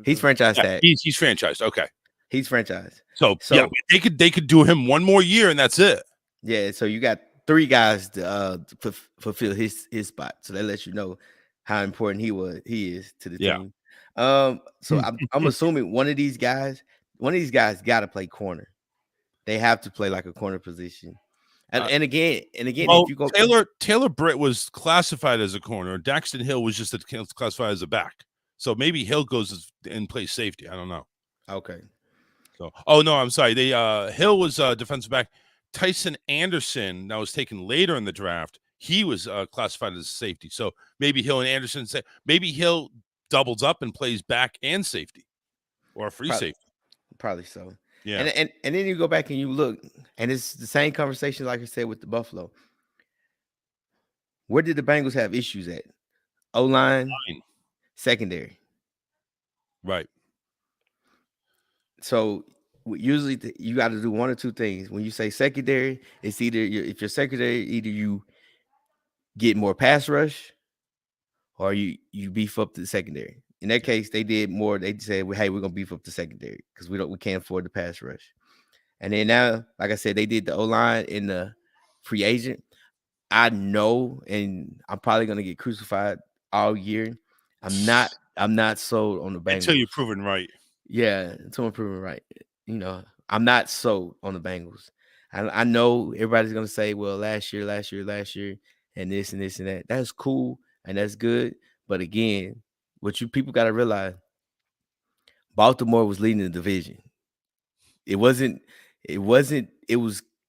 He's franchise tag. He's franchised. Okay. He's franchised. So yeah, they could do him 1 more year and that's it. Yeah. So you got 3 guys to fulfill his spot. So that lets you know how important he is to the team. So I'm assuming one of these guys got to play corner. They have to play like a corner position. And again, well, if you go Taylor-Britt was classified as a corner. Daxton Hill was just classified as a back. So maybe Hill goes and plays safety. I don't know. Okay. So, no, I'm sorry. Hill was defensive back. Tyson Anderson, that was taken later in the draft. He was classified as safety. So maybe Hill and Anderson maybe Hill doubles up and plays back and safety, or a free safety. Probably so. Yeah. And then you go back and you look, and it's the same conversation, like I said, with the Buffalo. Where did the Bengals have issues at? O-line, secondary. Right. So usually you got to do one or two things. When you say secondary, it's either if you're secondary, either you get more pass rush or you beef up the secondary. In that case, they did more. They said, well, hey, we're gonna beef up the secondary because we can't afford the pass rush. And then now, like I said, they did the O-line in the free agent. I know, and I'm probably gonna get crucified all year. I'm not sold on the Bengals until you're proven right. Yeah, until I'm proven right. I'm not sold on the Bengals. I know everybody's gonna say, well, last year, and this and this and that. That's cool and that's good. But again, what you people got to realize, Baltimore was leading the division. It was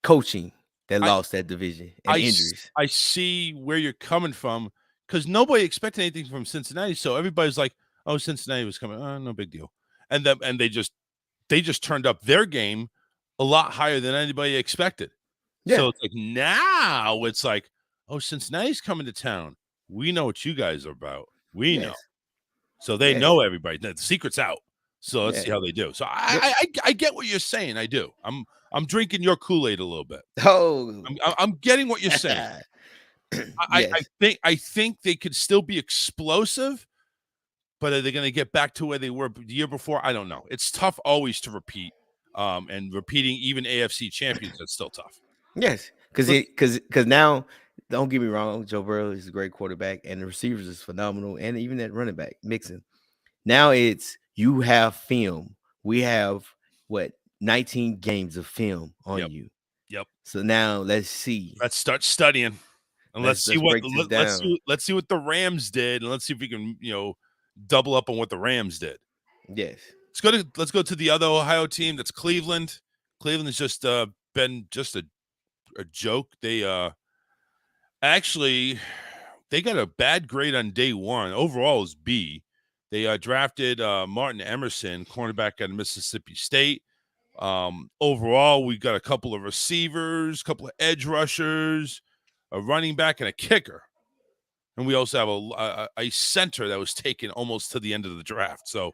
coaching that lost that division and injuries. I see where you're coming from, because nobody expected anything from Cincinnati. So everybody's like, oh, Cincinnati was coming. Oh, no big deal. And they just turned up their game a lot higher than anybody expected. Yeah. So it's like now it's like, oh, Cincinnati's coming to town. We know what you guys are about. We know. So they know everybody. The secret's out. So let's see how they do. So I get what you're saying. I do. I'm drinking your Kool-Aid a little bit. Oh, I'm getting what you're saying. I think they could still be explosive, but are they going to get back to where they were the year before? I don't know. It's tough always to repeat. And repeating even AFC champions, that's still tough. Yes, because now, don't get me wrong, Joe Burrow is a great quarterback, and the receivers is phenomenal, and even that running back Mixon. Now it's you have film. We have 19 games of film on you. Yep. So now let's see. Let's start studying, and let's see what the Rams did, and let's see if we can double up on what the Rams did. Yes. Let's go to the other Ohio team. That's Cleveland. Cleveland has just been just a joke. They they got a bad grade on day one. Overall is B. They drafted Martin Emerson, cornerback out of Mississippi State. Overall, we got a couple of receivers, a couple of edge rushers, a running back, and a kicker. And we also have a center that was taken almost to the end of the draft. So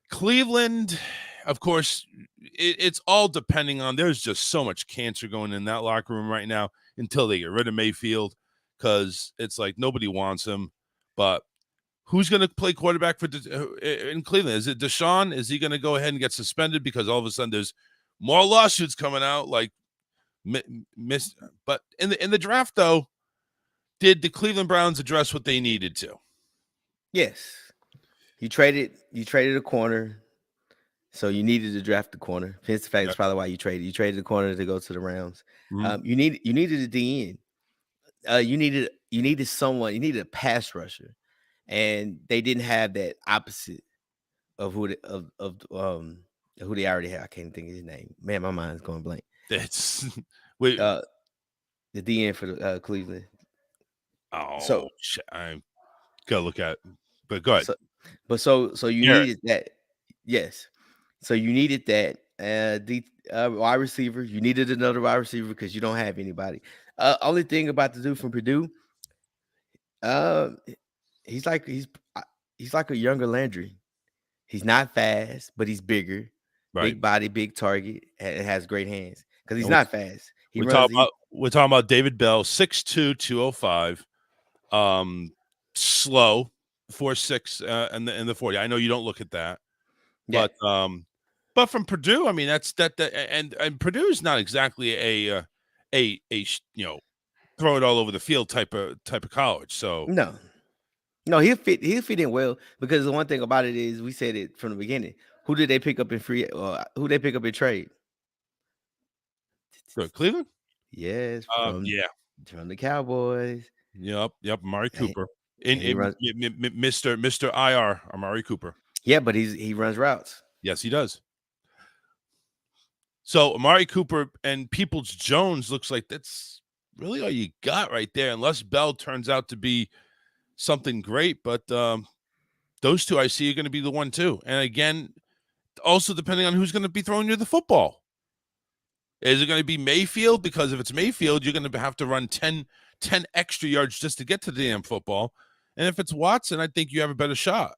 Cleveland, of course, it's all depending on, there's just so much cancer going in that locker room right now until they get rid of Mayfield, because it's like nobody wants him. But Who's going to play quarterback for in Cleveland? Is it Deshaun? Is he going to go ahead and get suspended because all of a sudden there's more lawsuits coming out? Like, but in the draft though, did the Cleveland Browns address what they needed to? Yes, you traded a corner, so you needed to draft the corner. Hence the fact that's probably why you traded. You traded the corner to go to the Rams. Mm-hmm. You needed a DN. You needed someone. You needed a pass rusher, and they didn't have that opposite of who they already had. I can't think of his name. Man, my mind's going blank. That's wait. The DN for the Cleveland. Oh, so I gotta look at. But go ahead. So you needed that. Yes. So you needed that. The wide receiver. You needed another wide receiver because you don't have anybody. Only thing about the dude from Purdue, he's like a younger Landry. He's not fast, but he's bigger, big body, big target, and has great hands. Because he's not fast. We're talking about David Bell, 6'2", 205, slow, 4'6", in the 40. I know you don't look at that, but from Purdue, I mean that's and Purdue is not exactly a throw it all over the field type of college. So no, he'll fit in well because the one thing about it is we said it from the beginning. Who did they pick up in free? Who they pick up in trade? Cleveland. Yes, from the Cowboys. Yep, Amari Cooper. Mr. IR, Amari Cooper. Yeah, but he runs routes. Yes, he does. So Amari Cooper and Peoples-Jones looks like that's really all you got right there, unless Bell turns out to be something great. But those two I see are going to be the 1-2. And again, also depending on who's going to be throwing you the football. Is it going to be Mayfield? Because if it's Mayfield, you're going to have to run 10 extra yards just to get to the damn football. And if it's Watson, I think you have a better shot.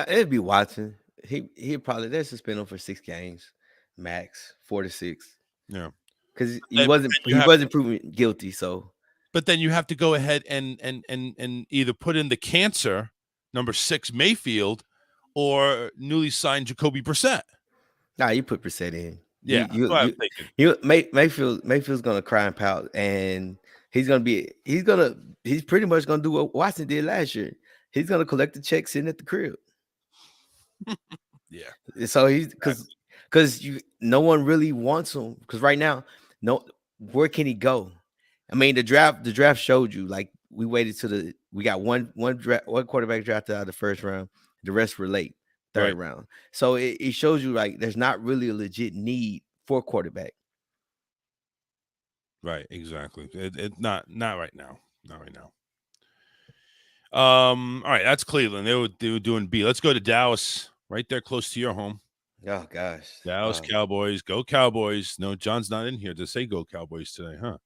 It'd be Watson. He probably they'll suspend him for 6 games, max 4 to 6. Yeah, because he wasn't proven guilty. So, but then you have to go ahead and either put in the cancer number 6 Mayfield or newly signed Jacoby Brissett. Nah, you put Brissett in. Yeah, Mayfield's gonna cry and pout, and he's pretty much gonna do what Watson did last year. He's gonna collect the checks sitting at the crib. Yeah. So because no one really wants him because right now, where can he go? I mean, the draft showed you like we waited we got one quarterback drafted out of the first round. The rest were late. Third round. So it shows you like there's not really a legit need for quarterback. Right, exactly. It not right now. Not right now. All right, that's Cleveland. They were doing B. Let's go to Dallas, right there close to your home. Oh gosh. Dallas Cowboys. Go Cowboys. No, John's not in here to say go Cowboys today, huh?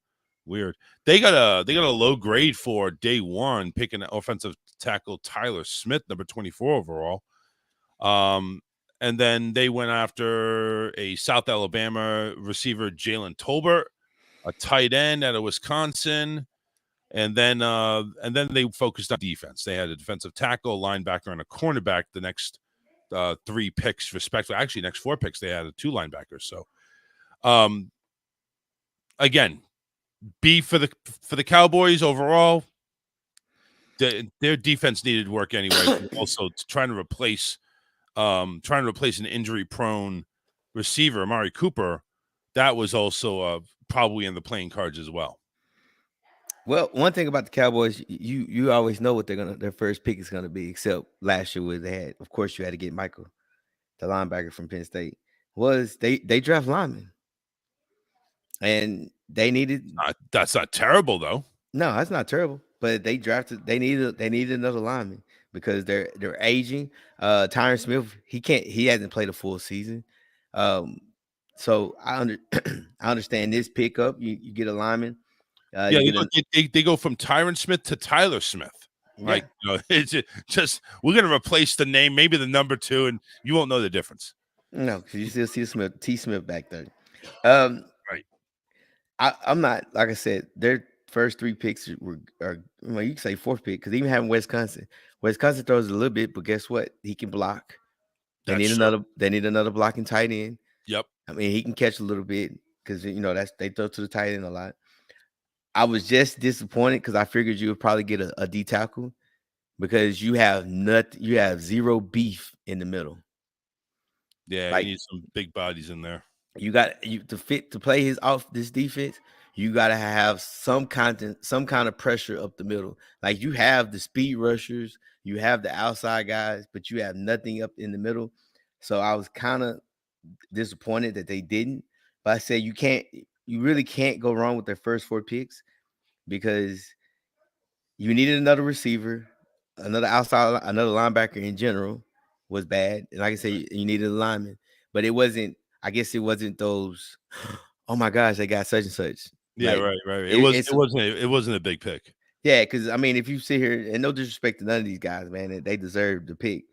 Weird. They got a low grade for day one, picking offensive tackle Tyler Smith, number 24 overall. And then they went after a South Alabama receiver, Jalen Tolbert, a tight end out of Wisconsin, and then they focused on defense. They had a defensive tackle, a linebacker, and a cornerback. The next 3 picks, respectively, actually, next 4 picks, they had 2 linebackers. So, again, B for the Cowboys overall. Their defense needed work anyway. Also, trying to replace an injury-prone receiver, Amari Cooper, that was also probably in the playing cards as well. Well, one thing about the Cowboys, you always know what their first pick is gonna be. Except last year, where of course, you had to get Michael, the linebacker from Penn State. They draft linemen, and they needed. That's not terrible though. No, that's not terrible. But they needed another lineman because they're aging. Tyron Smith, he hasn't played a full season. So I understand this pickup. You get a lineman. They go from Tyron Smith to Tyler Smith. Like, it's just we're gonna replace the name, maybe the number 2, and you won't know the difference. No, because you still see Smith back there. Right. I'm not, like I said, first 3 picks are well, you can say fourth pick because even having Wisconsin throws a little bit, but guess what? He can block. They That's need true. another. They need another blocking tight end. Yep. I mean, he can catch a little bit because that's they throw to the tight end a lot. I was just disappointed because I figured you would probably get a D tackle because you have zero beef in the middle. Yeah, you Like need some big bodies in there. you got to play this defense. You got to have some kind of pressure up the middle. Like you have the speed rushers, you have the outside guys, but you have nothing up in the middle. So I was kind of disappointed that they didn't. But I said you really can't go wrong with their first 4 picks because you needed another receiver, another outside, another linebacker in general was bad. And like I said, you needed a lineman, but it wasn't. I guess it wasn't those. Oh my gosh, they got such and such. Yeah, Like right. it's It wasn't a big pick. yeah, because I mean, if you sit here and no disrespect to none of these guys, man, they deserve the pick.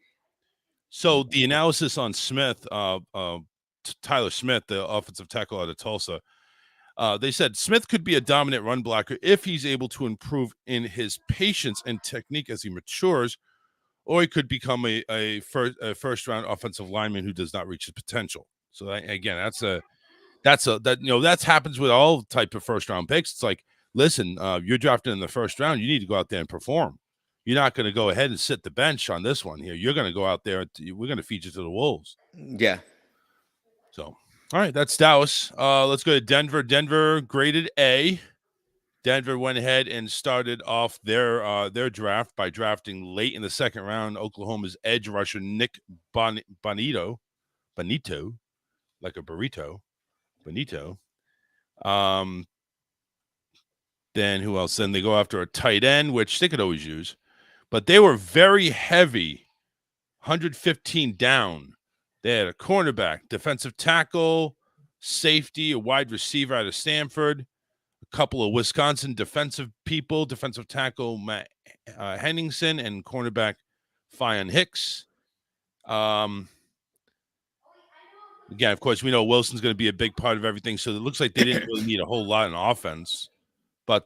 So the analysis on Smith, Tyler Smith, the offensive tackle out of Tulsa, they said Smith could be a dominant run blocker if he's able to improve in his patience and technique as he matures, or he could become a first round offensive lineman who does not reach his potential. So again, that happens with all type of first round picks. It's like, listen, you're drafted in the first round. You need to go out there and perform. You're not going to go ahead and sit the bench on this one here. You're going to go out there. We're going to feed you to the wolves. Yeah. So, all right, that's Dallas. Let's go to Denver. Denver graded A. Denver went ahead and started off their draft by drafting late in the second round Oklahoma's edge rusher Nick Bonito, like a burrito. Benito. Then who else? Then they go after a tight end, which they could always use. But they were very heavy, 115 down. They had a cornerback, defensive tackle, safety, a wide receiver out of Stanford, a couple of Wisconsin defensive people, defensive tackle Matt Henningsen, and cornerback Fionn Hicks. Again, of course, we know Wilson's going to be a big part of everything, so it looks like they didn't really need a whole lot in offense. But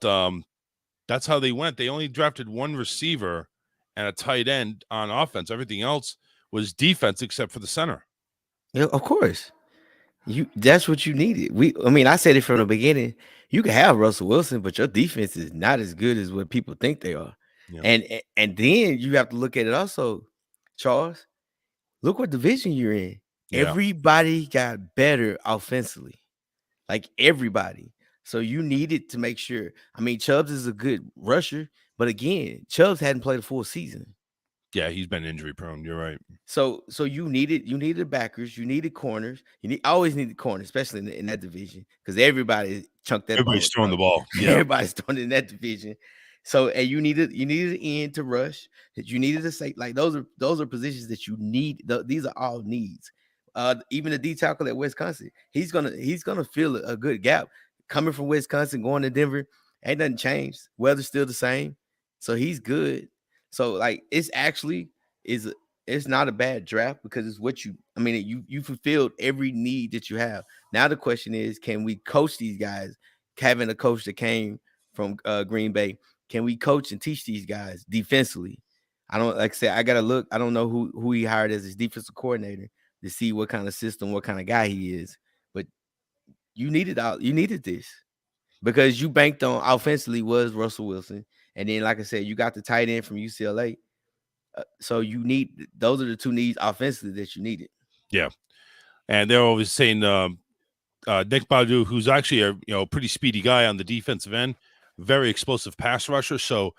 that's how they went. They only drafted one receiver and a tight end on offense. Everything else was defense except for the center. Yeah, of course. That's what you needed. I said it from the beginning. You can have Russell Wilson, but your defense is not as good as what people think they are. Yeah. And then you have to look at it also, Charles. Look what division you're in. Yeah. Everybody got better offensively. Like everybody. So you needed to make sure. I mean, Chubbs is a good rusher, but again, Chubbs hadn't played a full season. Yeah, he's been injury prone. You're right. So you needed backers, you needed corners. Always needed corners, especially in that division, because everybody chunked that. Everybody's throwing the ball. Yeah. Everybody's throwing in that division. So and you needed an end to rush. That you needed to say like those are positions that you need. These are all needs. Even the D tackle at Wisconsin, he's gonna fill a good gap coming from Wisconsin going to Denver. Ain't nothing changed. Weather's still the same, so he's good. So like it's not a bad draft because it's what you fulfilled every need that you have. Now the question is, can we coach these guys? Having a coach that came from Green Bay, can we coach and teach these guys defensively? I gotta look. I don't know who he hired as his defensive coordinator to see what kind of system, what kind of guy he is. But you needed this because you banked on offensively was Russell Wilson, and then like I said, you got the tight end from UCLA. So those are the two needs offensively that you needed. Yeah, and they're always saying Nick Badu, who's actually a pretty speedy guy on the defensive end, very explosive pass rusher. So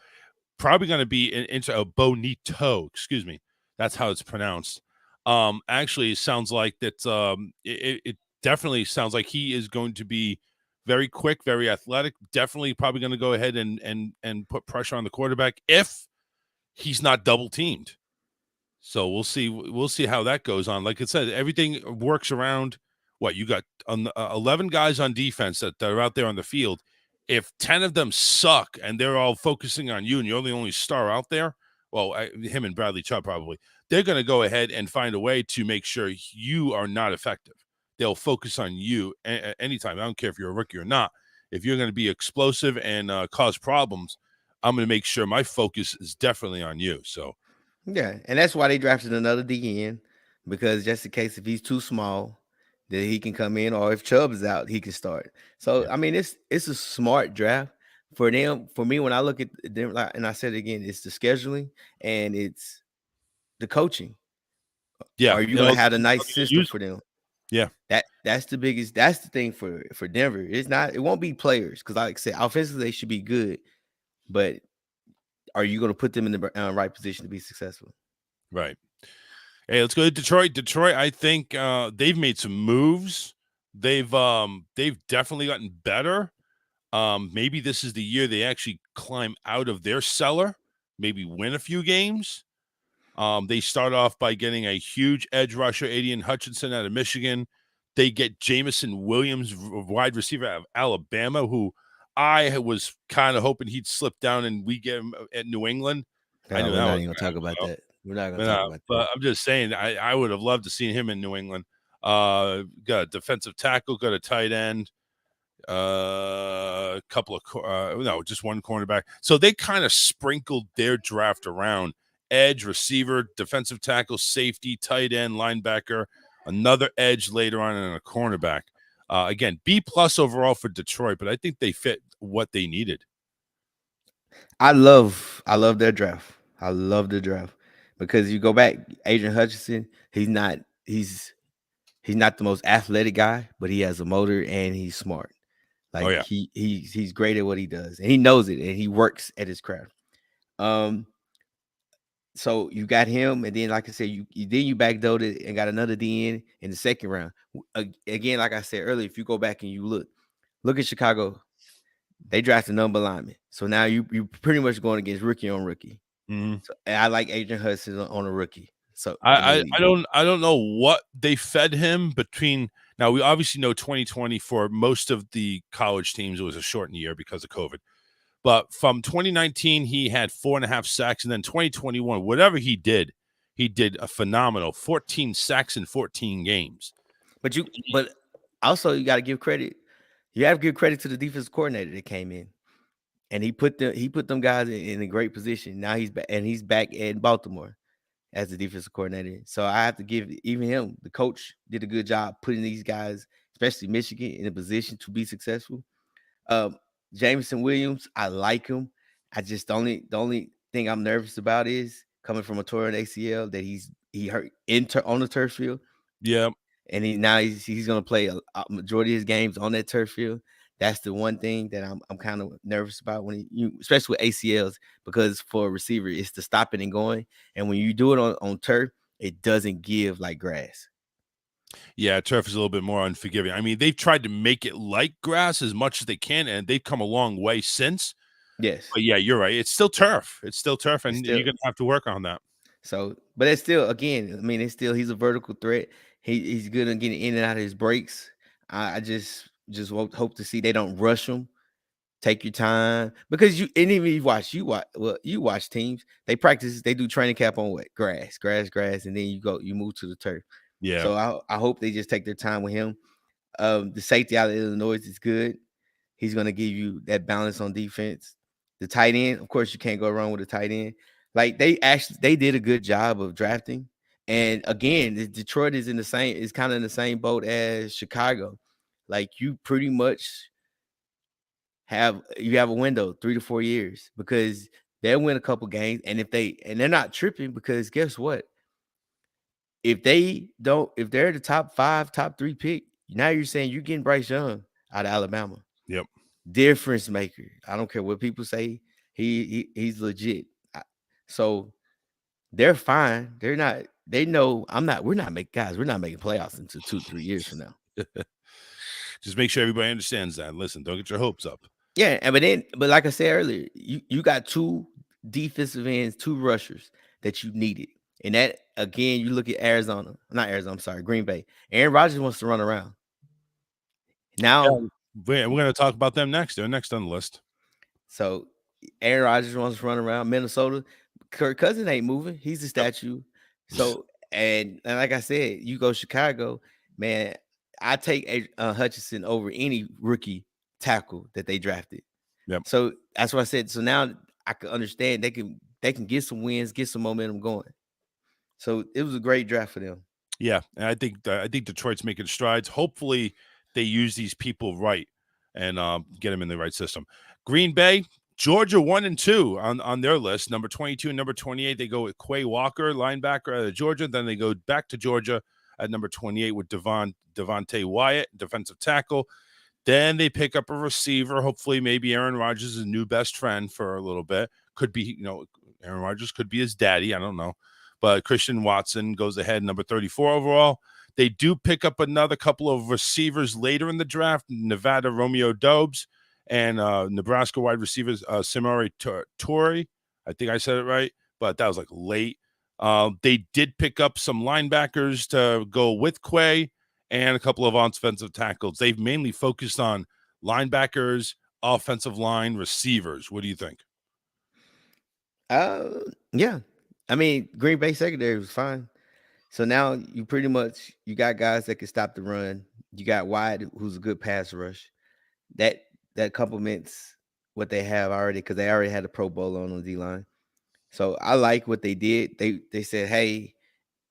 probably going to be into a Bonito. Excuse me, that's how it's pronounced. Actually, it sounds like that. It definitely sounds like he is going to be very quick, very athletic. Definitely, probably going to go ahead and put pressure on the quarterback if he's not double teamed. So we'll see. We'll see how that goes on. Like I said, everything works around what you got. 11 guys on defense that are out there on the field. If 10 of them suck and they're all focusing on you and you're the only star out there, well, him and Bradley Chubb probably, they're going to go ahead and find a way to make sure you are not effective. They'll focus on you anytime. I don't care if you're a rookie or not. if you're going to be explosive and cause problems, I'm going to make sure my focus is definitely on you. So Yeah, and that's why they drafted another DN, because just in case if he's too small, then he can come in, or if Chubb is out, he can start. So yeah, I mean, it's a smart draft for them. For me, when I look at them, and I said it again, it's the scheduling and it's the coaching. yeah, Are you and going to also have a how nice they system use for them? them. That's the biggest. That's the thing for Denver. It's not. It won't be players, because like I said, offensively they should be good, but are you going to put them in the right position to be successful? Yeah, right. Hey, let's go to Detroit. Detroit, I think they've made some moves. They've definitely gotten better. Maybe this is the year they actually climb out of their cellar, maybe win a few games. They start off by getting a huge edge rusher, Aiden Hutchinson out of Michigan. They get Jamison Williams, wide receiver out of Alabama, who I was kind of hoping he'd slip down and we get him at New England. I No, knew we're that not was even going to talk about going to that. We're not going but, to talk about that. I'm just saying, I would have loved to see him in New England. Got a defensive tackle, got a tight end, a couple of no, just one cornerback. So they kind of sprinkled their draft around: edge, receiver, defensive tackle, safety, tight end, linebacker, another edge later on, and a cornerback. Again, B+ overall for Detroit, but I think they fit what they needed. I love their draft. I love the draft because you go back, Adrian Hutchinson. He's not the most athletic guy, but he has a motor and he's smart. Oh Like yeah, he's great at what he does, and he knows it, and he works at his craft. Um, so you got him, and then like I said, you backdoored it and got another DN in the second round. Again, like I said earlier, if you go back and you look at Chicago, they drafted number lineman. So now you pretty much going against rookie on rookie. mm-hmm. So and I like Adrian Hudson on a rookie. So in the I league. don't know what they fed him between. Now we obviously know 2020 for most of the college teams it was a shortened year because of COVID. But from 2019 he had 4.5 sacks, and then 2021 whatever he did a phenomenal 14 sacks in 14 games. But also you got to give credit. You have to give credit to the defensive coordinator that came in, and he put them guys in a great position. Now he's back in Baltimore as the defensive coordinator. So I have to give even him, the coach did a good job putting these guys, especially Michigan, in a position to be successful. Um, Jameson Williams, I like him. I just the only thing I'm nervous about is coming from a torn ACL that he hurt on the turf field, Yeah. and he's going to play a majority of his games on that turf field. That's the one thing that I'm kind of nervous about especially with ACLs, because for a receiver, it's the stopping and going. And when you do it on turf, it doesn't give like grass. Yeah, turf is a little bit more unforgiving. I mean, they've tried to make it like grass as much as they can, and they've come a long way since. Yes. But yeah, you're right. It's still turf. It's still turf, and Still, you're gonna have to work on that. so, but it's still, again, I mean, he's a vertical threat. He's good at getting in and out of his breaks. I just hope to see they don't rush him. Take your time, because you watch teams. They practice, they do training camp on what? Grass, and then you move to the turf. Yeah. So I hope they just take their time with him. The safety out of Illinois is good. He's going to give you that balance on defense. The tight end, of course, you can't go wrong with the tight end. Like they did a good job of drafting. And again, Detroit is kind of in the same boat as Chicago. Like you pretty much have a window 3 to 4 years, because they'll win a couple games, and they're not tripping, because guess what? If they're the top 5, top 3 pick, now you're saying you're getting Bryce Young out of Alabama. Yep. Difference maker. I don't care what people say. He's legit. So they're fine. They're not. They know we're not making playoffs until 2-3 years from now. Just make sure everybody understands that. Listen, don't get your hopes up. Yeah, but like I said earlier, you got 2 defensive ends, 2 rushers that you needed. And that, again, you look at Green Bay. Aaron Rodgers wants to run around. Now, we're going to talk about them next. They're next on the list. So Aaron Rodgers wants to run around. Minnesota, Kirk Cousins ain't moving. He's a statue. So, and like I said, you go Chicago, man, I take Hutchinson over any rookie tackle that they drafted. Yep. So that's what I said. So now I can understand they can get some wins, get some momentum going. So it was a great draft for them. Yeah, and I think Detroit's making strides. Hopefully, they use these people right and get them in the right system. Green Bay, Georgia 1 and 2 on their list. Number 22 and number 28, they go with Quay Walker, linebacker out of Georgia. Then they go back to Georgia at number 28 with Devontae Wyatt, defensive tackle. Then they pick up a receiver. Hopefully, maybe Aaron Rodgers' is a new best friend for a little bit. Could be, Aaron Rodgers could be his daddy. I don't know. But Christian Watson goes ahead, number 34 overall. They do pick up another couple of receivers later in the draft. Nevada Romeo Doubs and Nebraska wide receivers Samori Toure. I think I said it right, but that was like late. They did pick up some linebackers to go with Quay and a couple of offensive tackles. They've mainly focused on linebackers, offensive line, receivers. What do you think? Yeah. I mean, Green Bay secondary was fine. So now you pretty much you got guys that can stop the run. You got Wyatt, who's a good pass rush. That complements what they have already because they already had a Pro Bowl on the D line. So I like what they did. They said, hey,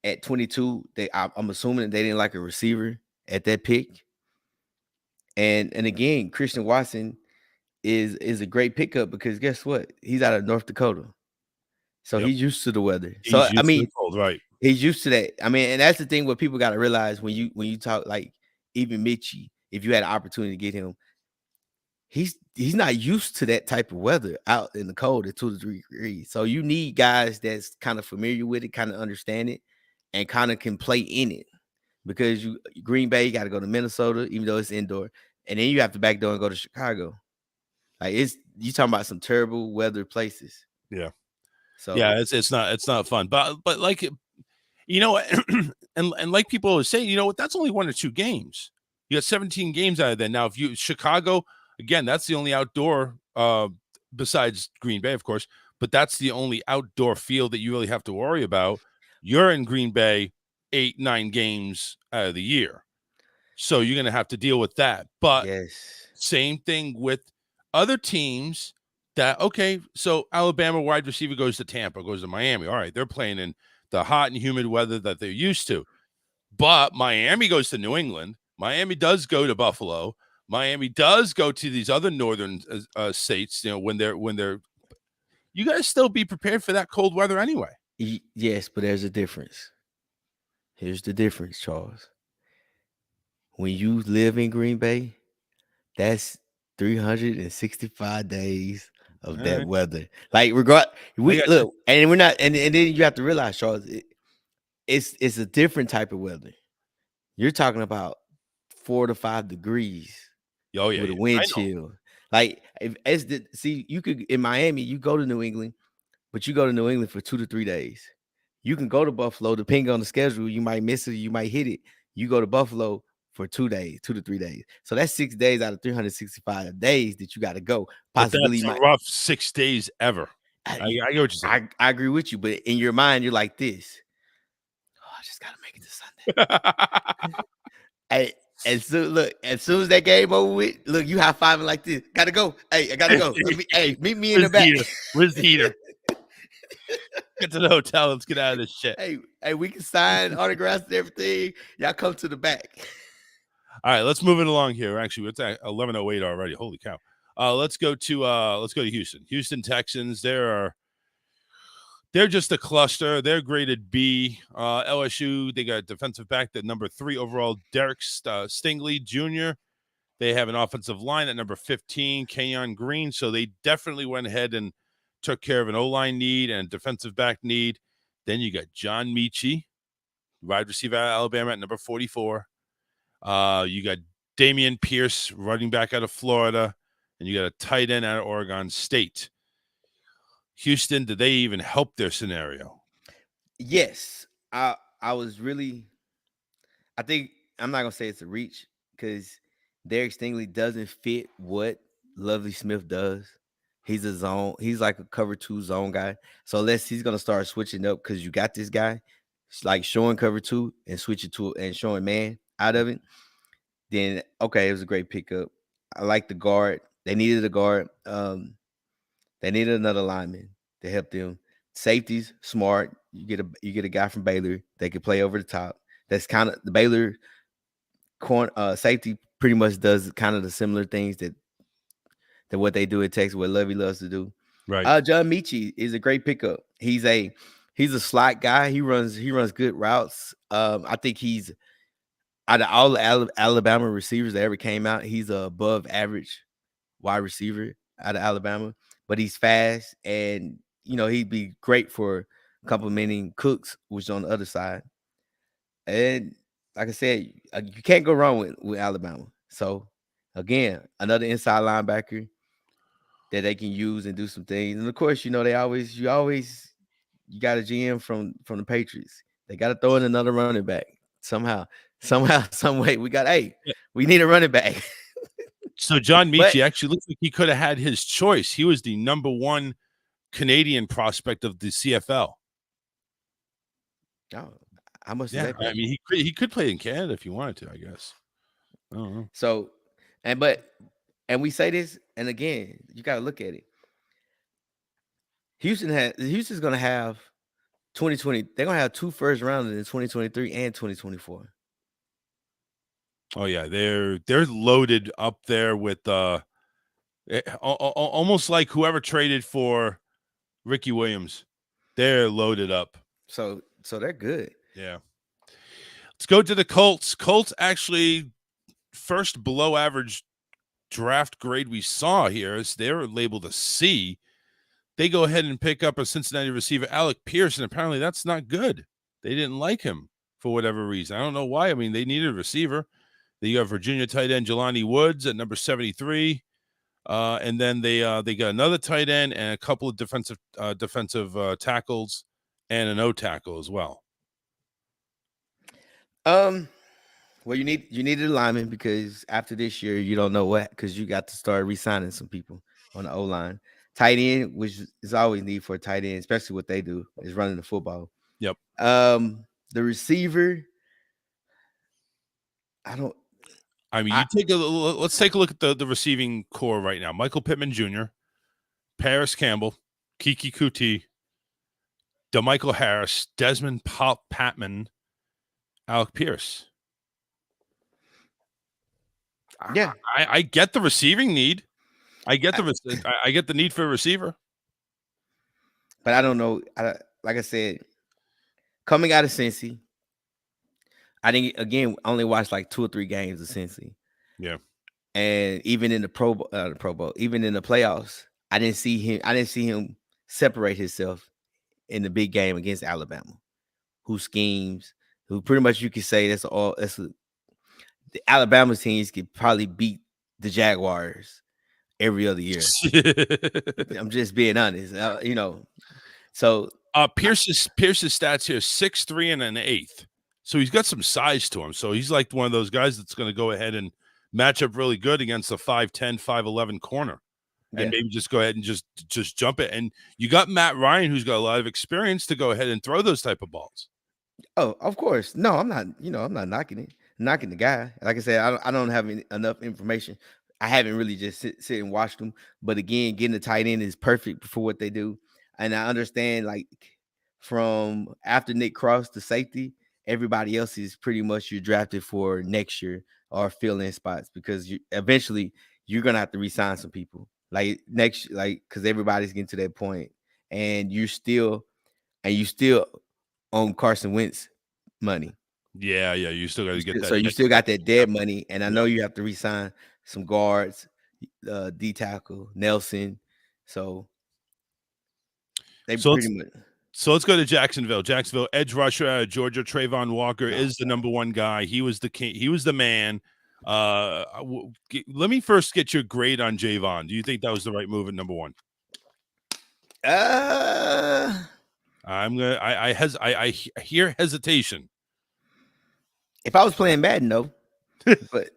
at 22, I'm assuming they didn't like a receiver at that pick. And again, Christian Watson is a great pickup because guess what? He's out of North Dakota. So he's used to the weather. So I mean, cold, right? He's used to that. I mean, and that's the thing what people got to realize when you talk like even Mitchie, if you had an opportunity to get him, he's not used to that type of weather out in the cold at 2 to 3 degrees. So you need guys that's kind of familiar with it, kind of understand it, and kind of can play in it. Because Green Bay, you got to go to Minnesota, even though it's indoor, and then you have to back door and go to Chicago. Like you talking about some terrible weather places. Yeah. So yeah, it's not fun, but like, and like people always say, that's only 1 or 2 games. You got 17 games out of that. Now, if Chicago, again, that's the only outdoor, besides Green Bay, of course, but that's the only outdoor field that you really have to worry about. You're in Green Bay 8-9 games out of the year, so you're going to have to deal with that. But same thing with other teams. So Alabama wide receiver goes to Tampa, goes to Miami. All right, they're playing in the hot and humid weather that they're used to. But Miami goes to New England. Miami does go to Buffalo. Miami does go to these other northern states. When they're you got to still be prepared for that cold weather anyway. Yes, but there's a difference. Here's the difference, Charles. When you live in Green Bay, that's 365 days of that weather. Like look, and we're not, and then you have to realize, Charles, it's a different type of weather. You're talking about 4 to 5 degrees. Oh yeah, with a wind chill. Like you could in Miami, you go to New England, but you go to New England for 2 to 3 days. You can go to Buffalo, depending on the schedule. You might miss it, you might hit it. You go to Buffalo for 2 to 3 days. So that's 6 days out of 365 days that you got to go. Possibly that's a rough 6 days ever. I get what you're saying. I agree with you, but in your mind, you're like this. Oh, I just got to make it to Sunday. Hey, and so look, as soon as that game over with, look, you high fiving like this. Gotta go. Hey, I gotta go. Meet me in the back. Where's the heater? Get to the hotel. Let's get out of this shit. Hey, we can sign autographs and everything. Y'all come to the back. All right, let's move it along here. Actually, it's at 11:08 already. Holy cow! Let's go to Houston. Houston Texans. They're just a cluster. They're graded B. LSU. They got defensive back at number 3 overall, Derek Stingley Jr. They have an offensive line at number 15, Kenyon Green. So they definitely went ahead and took care of an O-line need and a defensive back need. Then you got John Mechie, wide receiver out of Alabama at number 44. You got Damian Pierce, running back out of Florida, and you got a tight end out of Oregon State. Houston, did they even help their scenario? Yes. I think I'm not gonna say it's a reach because Derek Stingley doesn't fit what Lovely Smith does. He's like a cover 2 zone guy. So unless he's gonna start switching up because you got this guy like showing cover 2 and switching to and showing man out of it, then okay, it was a great pickup. I like the guard. They needed a guard. They needed another lineman to help them. Safeties, smart. You get a guy from Baylor that could play over the top. That's kind of the Baylor safety pretty much does kind of the similar things that what they do at Texas, what Lovey loves to do. Right. John Michie is a great pickup. He's a slot guy. He runs good routes. I think he's out of all the Alabama receivers that ever came out, he's a above average wide receiver out of Alabama. But he's fast, and he'd be great for complementing Cooks, which is on the other side. And like I said, you can't go wrong with Alabama. So again, another inside linebacker that they can use and do some things. And of course, you got a GM from the Patriots. They got to throw in another running back somehow, some way. We need a running back. So John Michie actually looks like he could have had his choice. He was the number one Canadian prospect of the CFL. Oh, how much? Yeah, I mean, he could play in Canada if he wanted to, I guess. I don't know. So, and we say this, and again, you got to look at it. Houston's going to have 2020. They're going to have 2 first rounders in 2023 and 2024. Oh yeah, they're loaded up there with almost like whoever traded for Ricky Williams. They're loaded up. So they're good. Yeah. Let's go to the Colts. Colts actually first below average draft grade we saw here is they're labeled a C. They go ahead and pick up a Cincinnati receiver, Alec Pierce, and apparently that's not good. They didn't like him for whatever reason. I don't know why. I mean, they needed a receiver. They got Virginia tight end Jelani Woods at number 73. And then they got another tight end and a couple of defensive tackles and an O tackle as well. Well, you needed a lineman because after this year, you don't know what, because you got to start re-signing some people on the O line. Tight end, which is always need for a tight end, especially what they do is running the football. Yep. The receiver, let's take a look at the receiving core right now. Michael Pittman Jr., Paris Campbell, Kiki Kuti, DeMichael Harris, Desmond Patman, Alec Pierce. Yeah, I get the receiving need. I get the need for a receiver. But I don't know. Like I said, coming out of Cincy, I didn't only watched like 2 or 3 games of Cincy. Yeah. And even in the Pro Bowl, even in the playoffs, I didn't see him separate himself in the big game against Alabama, who schemes, who pretty much you could say the Alabama teams could probably beat the Jaguars every other year. I'm just being honest, So Pierce's stats here: 6'3" and an 1/8. So he's got some size to him. So he's like one of those guys that's going to go ahead and match up really good against a 5'10", 5'11" corner, and maybe just go ahead and just jump it. And you got Matt Ryan, who's got a lot of experience to go ahead and throw those type of balls. Oh, of course. No, I'm not. I'm not knocking the guy. Like I said, I don't have enough information. I haven't really just sit and watched them. But again, getting the tight end is perfect for what they do. And I understand, like, from after Nick Cross to safety, everybody else is pretty much you're drafted for next year or fill-in spots, because eventually you're gonna have to re-sign some people because everybody's getting to that point, and you still own Carson Wentz money. Yeah, you still got to get that. So you still got that dead money, and I know you have to re-sign some guards, D tackle Nelson. So pretty much. So let's go to Jacksonville. Edge rusher out of Georgia, Trayvon Walker is the number one guy. He was the king. He was the man. Let me first get your grade on Javon. Do you think that was the right move at number 1? I hear hesitation. If I was playing Madden, no. But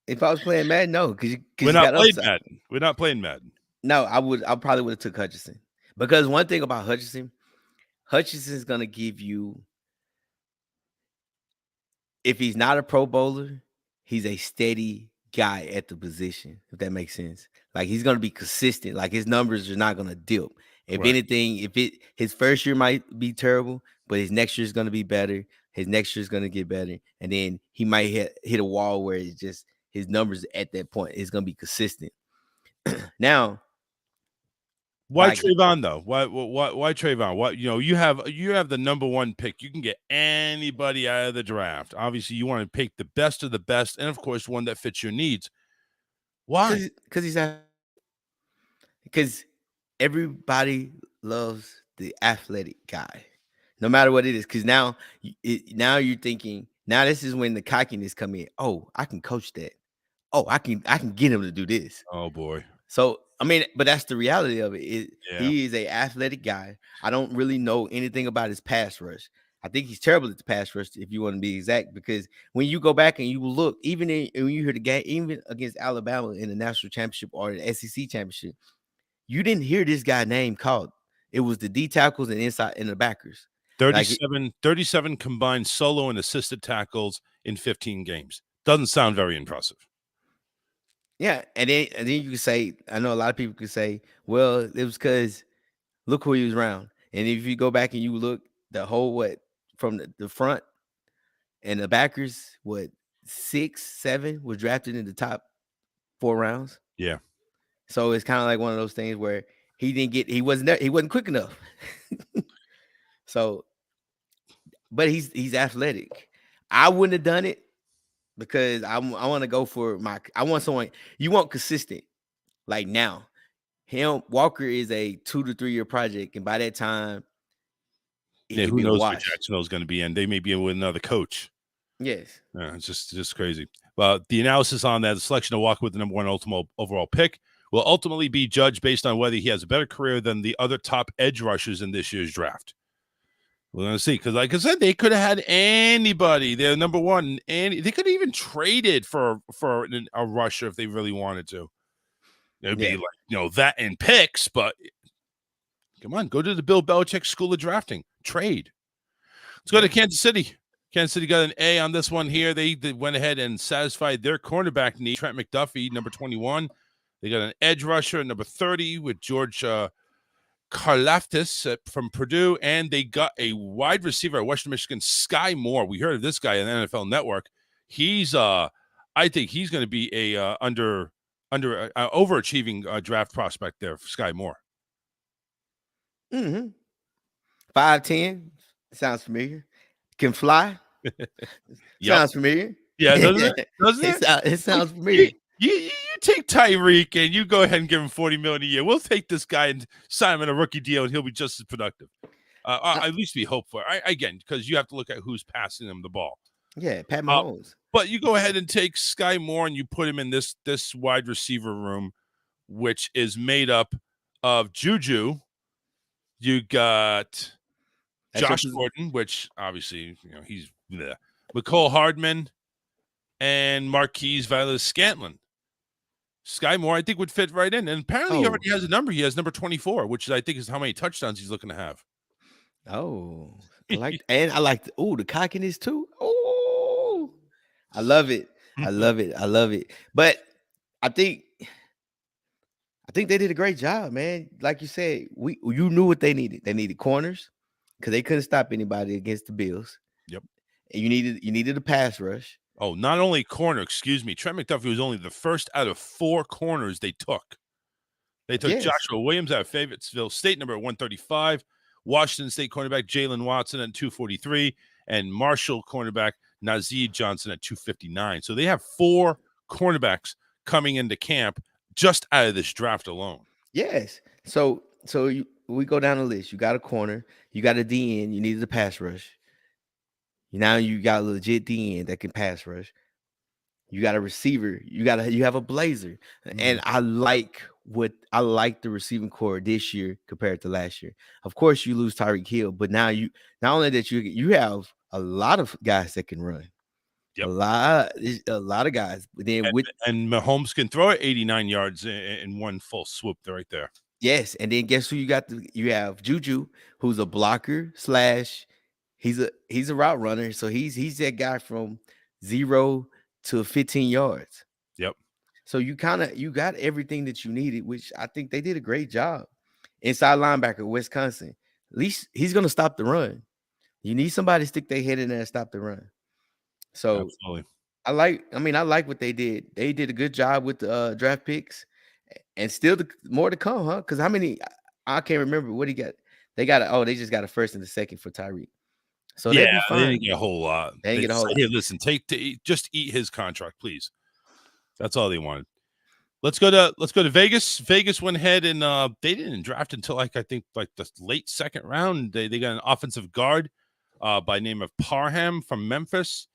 if I was playing Madden, no, because we're not playing Madden. We're not playing Madden. No, I probably would have took Hutchinson, because one thing about Hutchinson's gonna give you, if he's not a Pro Bowler, he's a steady guy at the position, if that makes sense. Like he's gonna be consistent. Like his numbers are not gonna dip. If Right. anything, his first year might be terrible, but his next year is gonna be better. His next year is gonna get better, and then he might hit a wall where it's just his numbers at that point is gonna be consistent. Now, Why like Trayvon though? Why Trayvon? What you have the number one pick. You can get anybody out of the draft. Obviously, you want to pick the best of the best, and of course, one that fits your needs. Why? Because everybody loves the athletic guy, no matter what it is. Because now you're thinking, now this is when the cockiness come in. Oh, I can coach that. Oh, I can get him to do this. Oh boy. So I mean, but that's the reality of it. Yeah. He is a athletic guy. I don't really know anything about his pass rush. I think he's terrible at the pass rush, if you want to be exact, because when you go back and you look, even when you hear the game, even against Alabama in the national championship or the SEC championship, you didn't hear this guy name called. It was the D tackles and inside and the backers. 37 combined solo and assisted tackles in 15 games. Doesn't sound very impressive. Yeah, and then you can say, I know a lot of people could say, well, it was because look who he was around. And if you go back and you look the whole from the front and the backers, 6, 7 was drafted in the top 4 rounds. Yeah. So it's kind of like one of those things where he wasn't quick enough. So, but he's athletic. I wouldn't have done it because I want to go for I want someone, you want consistent. Like now, Walker is a 2 to 3 year project, and by that time, who knows where Jacksonville's going to be in? They may be in with another coach. Yes. Yeah, it's just crazy. But the analysis on that, the selection of Walker with the number 1 ultimate overall pick will ultimately be judged based on whether he has a better career than the other top edge rushers in this year's draft. We're going to see, because like I said, they could have had anybody. They're number 1, and they could have even traded for a rusher if they really wanted to. It'd be like, that and picks, but come on, go to the Bill Belichick School of Drafting. Trade. Let's go to Kansas City. Kansas City got an A on this one here. They went ahead and satisfied their cornerback need. Trent McDuffie, number 21. They got an edge rusher at number 30 with George Karlaftis from Purdue, and they got a wide receiver at Western Michigan, Sky Moore. We heard of this guy on the NFL Network. He's I think he's going to be a overachieving draft prospect there for Sky Moore. 5'10", sounds familiar. Can fly. Sounds familiar. Yeah, doesn't it? It sounds familiar. You take Tyreek and you go ahead and give him $40 million a year. We'll take this guy and sign him in a rookie deal, and he'll be just as productive. At least we hope for it. Again, because you have to look at who's passing him the ball. Yeah, Pat Mahomes. But you go ahead and take Sky Moore and you put him in this wide receiver room, which is made up of Juju. You got Josh Gordon, which obviously he's there. McCole Hardman and Marquise Valdes-Scantling. Sky Moore, I think, would fit right in. And apparently he already has a number. He has number 24, which I think is how many touchdowns he's looking to have. Oh, I like the cockiness too. Oh, I love it. I love it. I love it. But I think they did a great job, man. Like you said, you knew what they needed. They needed corners because they couldn't stop anybody against the Bills. Yep. And you needed a pass rush. Oh, not only corner, excuse me. Trent McDuffie was only the first out of 4 corners they took. They took Joshua Williams out of Fayetteville State, number 135. Washington State cornerback Jalen Watson at 243. And Marshall cornerback Nazeed Johnson at 259. So they have 4 cornerbacks coming into camp just out of this draft alone. Yes. So we go down the list. You got a corner. You got a DN. You needed a pass rush. Now you got a legit DN that can pass rush. You got a receiver. You have a blazer. Mm-hmm. And I like the receiving core this year compared to last year. Of course, you lose Tyreek Hill, but now not only that you have a lot of guys that can run. Yep. A lot of guys. Then and Mahomes can throw it 89 yards in one full swoop. They're right there. Yes, and then guess who you got? You have Juju, who's a blocker / he's a route runner. So he's that guy from 0 to 15 yards. Yep. So you got everything that you needed, which I think they did a great job. Inside linebacker, Wisconsin. At least he's gonna stop the run. You need somebody to stick their head in there and stop the run. So Absolutely. I like what they did. They did a good job with the draft picks, and still more to come, huh? Because how many? I can't remember what he got. They just got a first and a second for Tyreek. So Yeah, they'll be they didn't fine. get a whole lot. They ain't They get a just whole said, lot. "Here, listen, just eat his contract, please." That's all they wanted. Let's go to Vegas. Vegas went ahead and they didn't draft until I think like the late second round. They got an offensive guard by name of Parham from Memphis.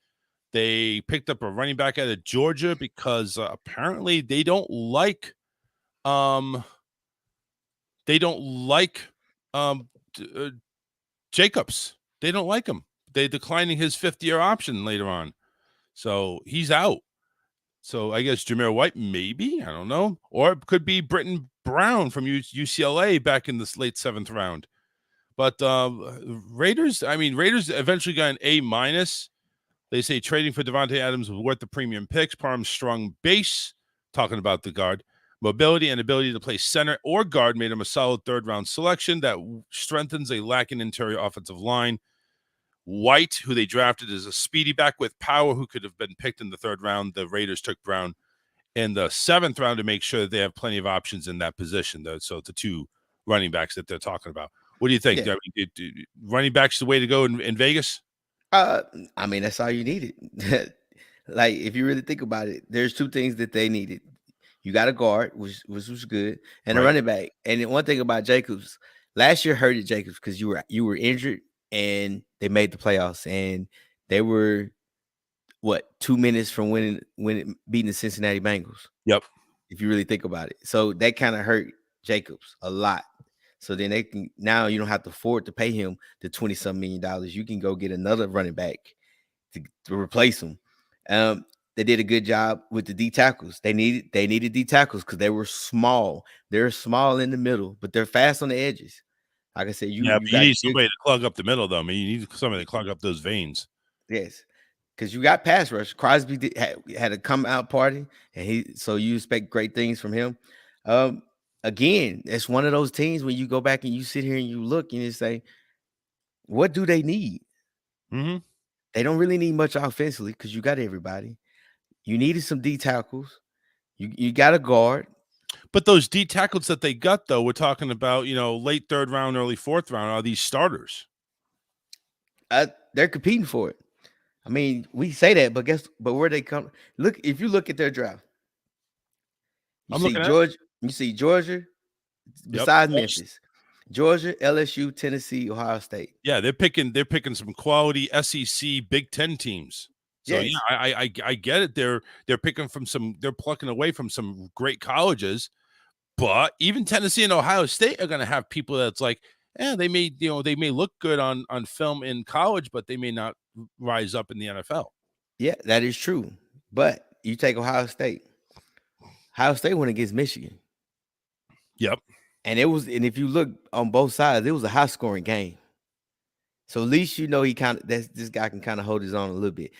They picked up a running back out of Georgia because apparently they don't like um um Jacobs. They don't like him. They declining his 5th-year option later on. So he's out. So I guess Jameer White, maybe, I don't know, or it could be Britton Brown from UCLA back in this late 7th round. But Raiders eventually got an A-. They say trading for Devontae Adams was worth the premium picks. Parham's strong base, talking about the guard, mobility and ability to play center or guard made him a solid 3rd-round selection that strengthens a lacking interior offensive line. White, who they drafted, is a speedy back with power who could have been picked in the 3rd round. The Raiders took Brown in the 7th round to make sure that they have plenty of options in that position. So the 2 running backs that they're talking about. What do you think? Yeah. I mean, running backs the way to go in Vegas? I mean, that's all you needed. Like, if you really think about it, there's 2 things that they needed. You got a guard, which was good, and a Right. running back. And then one thing about Jacobs, last year hurted Jacobs because you were injured and they made the playoffs, and they were 2 minutes from beating the Cincinnati Bengals. Yep. If you really think about it. So that kind of hurt Jacobs a lot. So then now you don't have to afford to pay him the $20-some million. You can go get another running back to replace him. They did a good job with the D tackles. They needed D tackles because they were small. They're small in the middle, but they're fast on the edges. Like I said, you need somebody to clog up the middle, though. I mean, you need somebody to clog up those veins. Yes, because you got pass rush. Crosby had a come out party, and so you expect great things from him. Again, it's one of those teams when you go back and you sit here and you look and you say, what do they need? Mm-hmm. They don't really need much offensively because you got everybody. You needed some D tackles. You got a guard. But those D tackles that they got, though, we're talking about, late 3rd round, early 4th round, are these starters? They're competing for it. I mean, we say that, but where they come? Look, if you look at their draft, you see Georgia, besides Memphis, Georgia, LSU, Tennessee, Ohio State. Yeah, they're picking some quality SEC Big Ten teams. So yes. yeah, I get it. They're picking they're plucking away from some great colleges, but even Tennessee and Ohio State are going to have people that's like, they may look good on film in college, but they may not rise up in the NFL. Yeah, that is true. But you take Ohio State. Ohio State went against Michigan. Yep. And if you look on both sides, it was a high scoring game. So at least this guy can kind of hold his own a little bit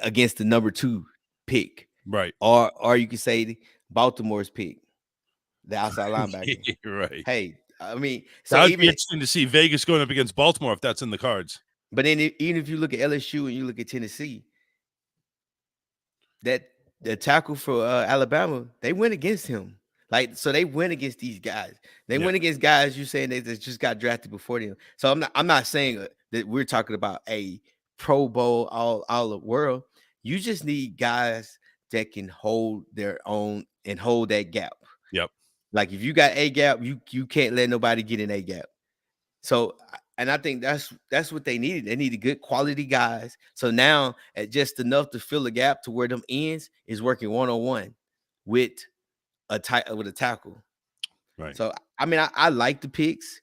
against the number 2 pick. Right. Or you could say Baltimore's pick, the outside linebacker. Right. Hey, I mean, so it'd be interesting to see Vegas going up against Baltimore if that's in the cards. But then even if you look at LSU and you look at Tennessee, that the tackle for Alabama, they went against him. So they went against these guys. They went against guys you saying that just got drafted before them. So I'm not saying that we're talking about a Pro Bowl all the world. You just need guys that can hold their own and hold that gap. Yep. Like if you got a gap, you can't let nobody get in a gap. So, and I think that's what they needed. They needed good quality guys. So now at just enough to fill a gap to where them ends is working 1-on-1 with a tackle. Right. So I mean, I like the picks.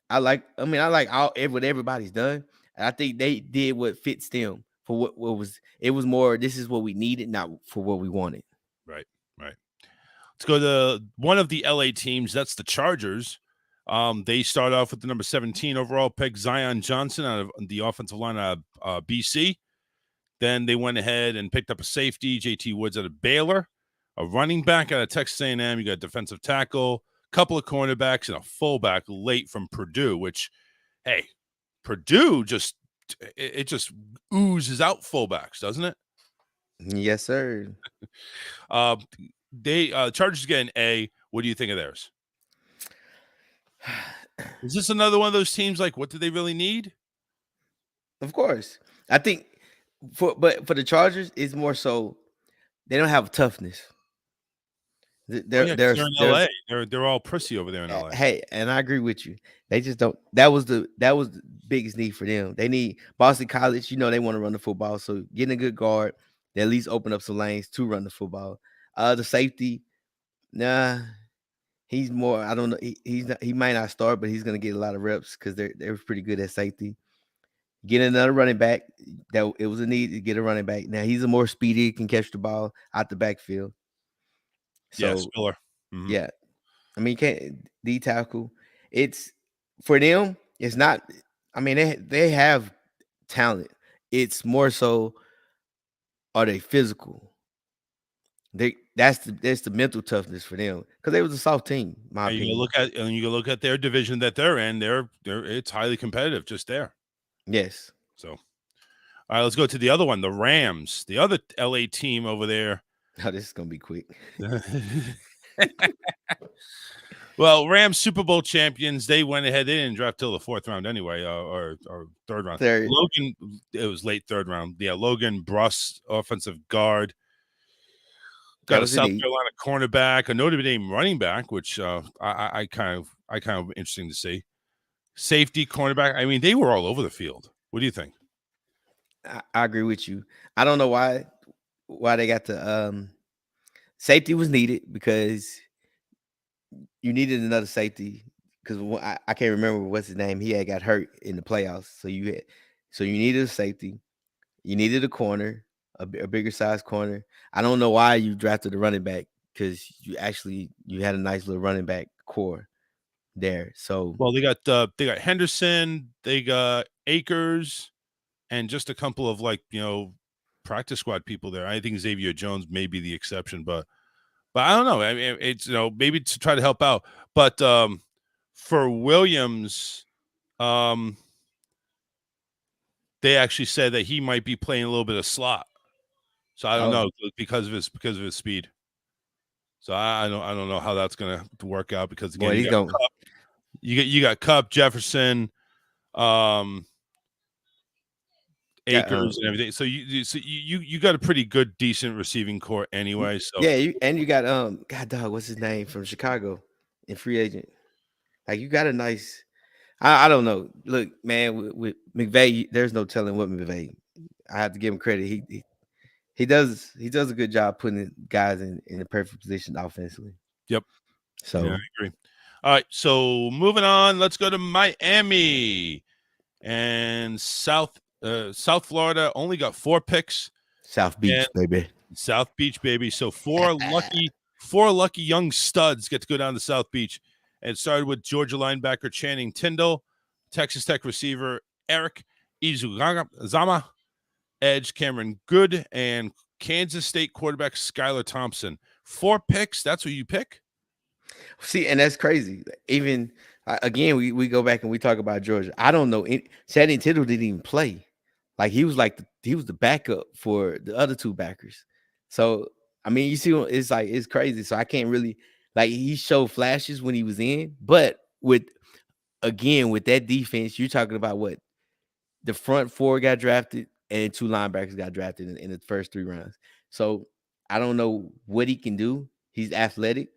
I like what everybody's done. And I think they did what fits them for what was. It was more. This is what we needed, not for what we wanted. Right. Let's go to one of the LA teams. That's the Chargers. They start off with the number 17 overall pick, Zion Johnson, out of the offensive line of BC. Then they went ahead and picked up a safety, JT Woods, out of Baylor. a running back out of Texas A&M. You got a defensive tackle, couple of cornerbacks, and a fullback late from Purdue. Which, hey, Purdue just oozes out fullbacks, doesn't it? Yes, sir. They Chargers get an A. What do you think of theirs? Is this another one of those teams? Like, what do they really need? Of course, I think for the Chargers, it's more so they don't have toughness. They're in LA. They're all prissy over there in LA. Hey, and I agree with you. They just don't. That was the biggest need for them. They need Boston College. You know, they want to run the football, so getting a good guard, they at least open up some lanes to run the football. The safety, nah, he's more. I don't know. He might not start, but he's gonna get a lot of reps because they're pretty good at safety. Getting another running back, that it was a need to get a running back. Now he's a more speedy, can catch the ball out the backfield. So Spiller. Mm-hmm. Yeah, I mean, can't D tackle. It's for them. It's not. I mean, they have talent. It's more so, are they physical? That's the mental toughness for them because they was a soft team. My opinion. You look at their division that they're in. It's highly competitive just there. Yes. So, all right, let's go to the other one, the Rams, the other LA team over there. Oh, this is gonna be quick. Well, Rams Super Bowl champions. They went ahead. They didn't draft till the 4th round anyway, or 3rd round. Logan, it was late 3rd round. Yeah, Logan Bruss, offensive guard. Got a South Carolina cornerback, a Notre Dame running back, which I kind of interesting to see. Safety, cornerback. I mean, they were all over the field. What do you think? I agree with you. I don't know why they got the safety was needed because you needed another safety because I can't remember what's his name. He had got hurt in the playoffs, so you needed a safety. You needed a corner, a bigger size corner. I don't know why you drafted a running back because you had a nice little running back core there. So they got Henderson, they got Akers, and just a couple of practice squad people there. I think Xavier Jones may be the exception, but I don't know. I mean, it's maybe to try to help out. But for Williams, they actually said that he might be playing a little bit of slot. So I don't know because of his speed. So I don't know how that's gonna work out because again, you got Kupp, Jefferson, Akers and everything. So you got a pretty good, decent receiving core anyway. So yeah, you got God dog, what's his name from Chicago in free agent? Like you got a nice. I don't know. Look, man, with McVay, there's no telling what McVay. I have to give him credit. He does a good job putting guys in the perfect position offensively. Yep. So yeah, I agree. All right, so moving on, let's go to Miami and South Florida. Only got 4 picks. South Beach, baby. South Beach, baby. So 4 lucky young studs get to go down to South Beach. And it started with Georgia linebacker Channing Tindall, Texas Tech receiver Eric Izuzama, edge Cameron Good, and Kansas State quarterback Skylar Thompson. 4 picks. That's what you pick? See, and that's crazy. Even again, we go back and we talk about Georgia. I don't know. Channing Tindall didn't even play. Like he was the backup for the other 2 backers. So I mean, you see, it's crazy. So I can't really he showed flashes when he was in, but with that defense, you're talking about what the front 4 got drafted and 2 linebackers got drafted in the first 3 rounds. So I don't know what he can do. He's athletic,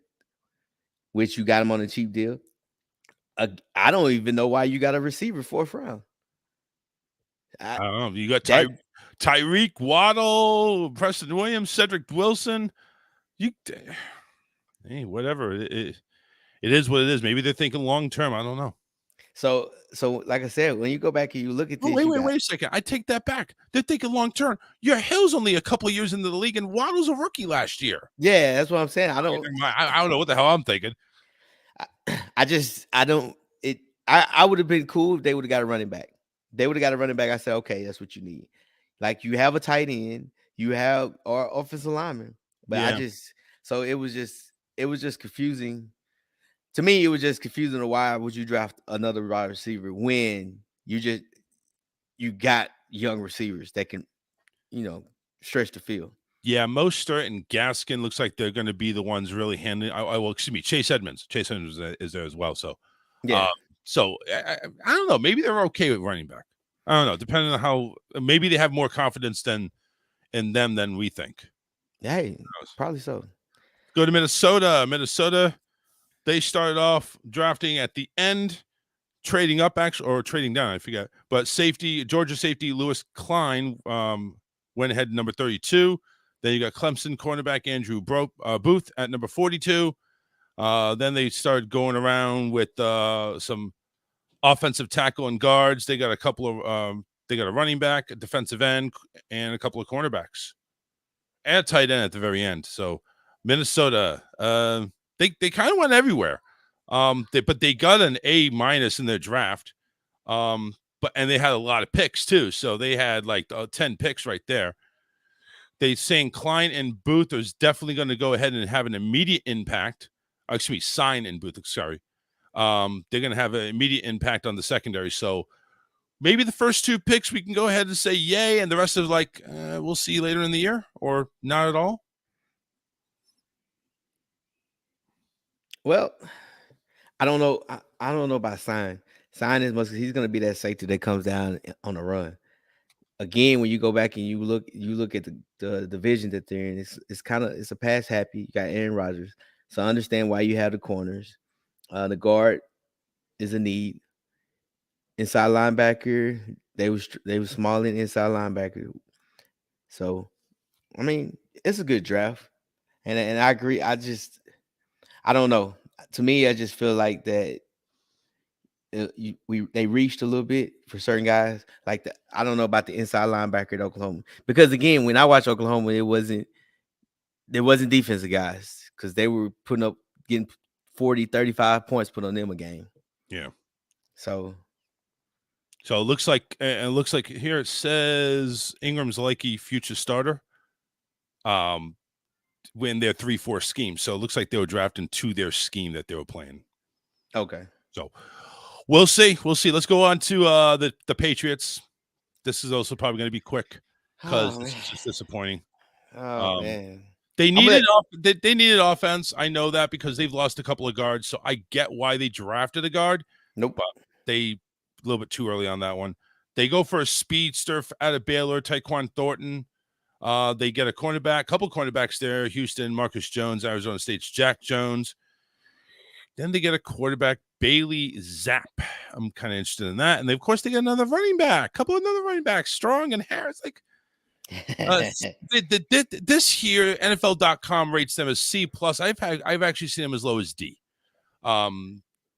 which you got him on a cheap deal. I don't even know why you got a receiver 4th round. I don't know. You got Tyreek Waddle, Preston Williams, Cedric Wilson. Hey, whatever. It is what it is. Maybe they're thinking long term. I don't know. So like I said, when you go back and you look at this, wait a second. I take that back. They're thinking long term. Your Hill's only a couple of years into the league, and Waddle's a rookie last year. Yeah, that's what I'm saying. I don't know what the hell I'm thinking. I would have been cool if they would have got a running back. They would have got a running back. I said, okay, that's what you need. Like you have a tight end, you have or offensive lineman. But So it was just confusing. To me, it was just confusing. Why would you draft another wide receiver when you got young receivers that can, stretch the field? Yeah, Mostert and Gaskin looks like they're going to be the ones really handling. Well, excuse me, Chase Edmonds. Chase Edmonds is there as well. So, Yeah. I don't know. Maybe they're okay with running back. I don't know. Depending on how, maybe they have more confidence in them than we think. Hey, probably so. Go to Minnesota. Minnesota, they started off drafting at the end, trading up actually, or trading down, I forget. But Georgia safety Lewis Klein went ahead number 32. Then you got Clemson cornerback Andrew Booth at number 42. Then they started going around with some offensive tackle and guards. They got a couple of they got a running back, a defensive end, and a couple of cornerbacks, and a tight end at the very end. So Minnesota, they kind of went everywhere. But they got an A- in their draft. And they had a lot of picks too. So they had like 10 picks right there. They saying Klein and Booth is definitely going to go ahead and have an immediate impact. Excuse me, Sign and Booth. Sorry. They're going to have an immediate impact on the secondary. So maybe the first 2 picks we can go ahead and say yay, and the rest of we'll see later in the year or not at all. Well, I don't know. I don't know about Sign. Sign is much. He's going to be that safety that comes down on the run. Again, when you go back and you look at the division that they're in, it's a pass happy. You got Aaron Rodgers, so I understand why you have the corners. The guard is a need. Inside linebacker, they was small in inside linebacker. So, I mean, it's a good draft, and I agree. I don't know. To me, I just feel like that they reached a little bit for certain guys. I don't know about the inside linebacker at Oklahoma, because again, when I watched Oklahoma, there wasn't defensive guys, because they were getting 40, 35 points put on them a game. Yeah. So it looks like here it says Ingram's likely future starter. When their 3-4 scheme. So it looks like they were drafting to their scheme that they were playing. Okay. So we'll see. Let's go on to the Patriots. This is also probably going to be quick because this is just disappointing. Oh man. They needed they needed offense. I know that because they've lost a couple of guards. So I get why they drafted a guard. Nope. But they a little bit too early on that one. They go for a speedster out of Baylor, Tyquan Thornton. They get a couple cornerbacks there. Houston, Marcus Jones, Arizona State's Jack Jones. Then they get a quarterback, Bailey Zapp. I'm kind of interested in that. And of course, they get another running back, another running backs, Strong and Harris. This year, NFL.com rates them as C+. I've actually seen them as low as D.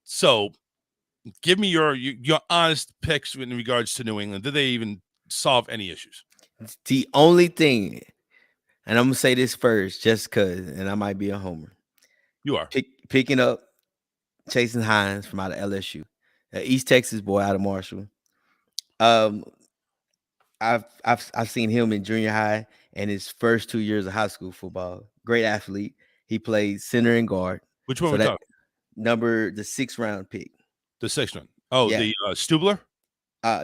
So give me your honest picks in regards to New England. Did they even solve any issues? The only thing, and I'm gonna say this first, just because, and I might be a homer. You are picking up Jason Hines from out of LSU, East Texas boy out of Marshall. I've seen him in junior high and his first 2 years of high school football. Great athlete. He played center and guard. Which one? So the 6th round pick. The 6th one. Oh, yeah. The Stubler.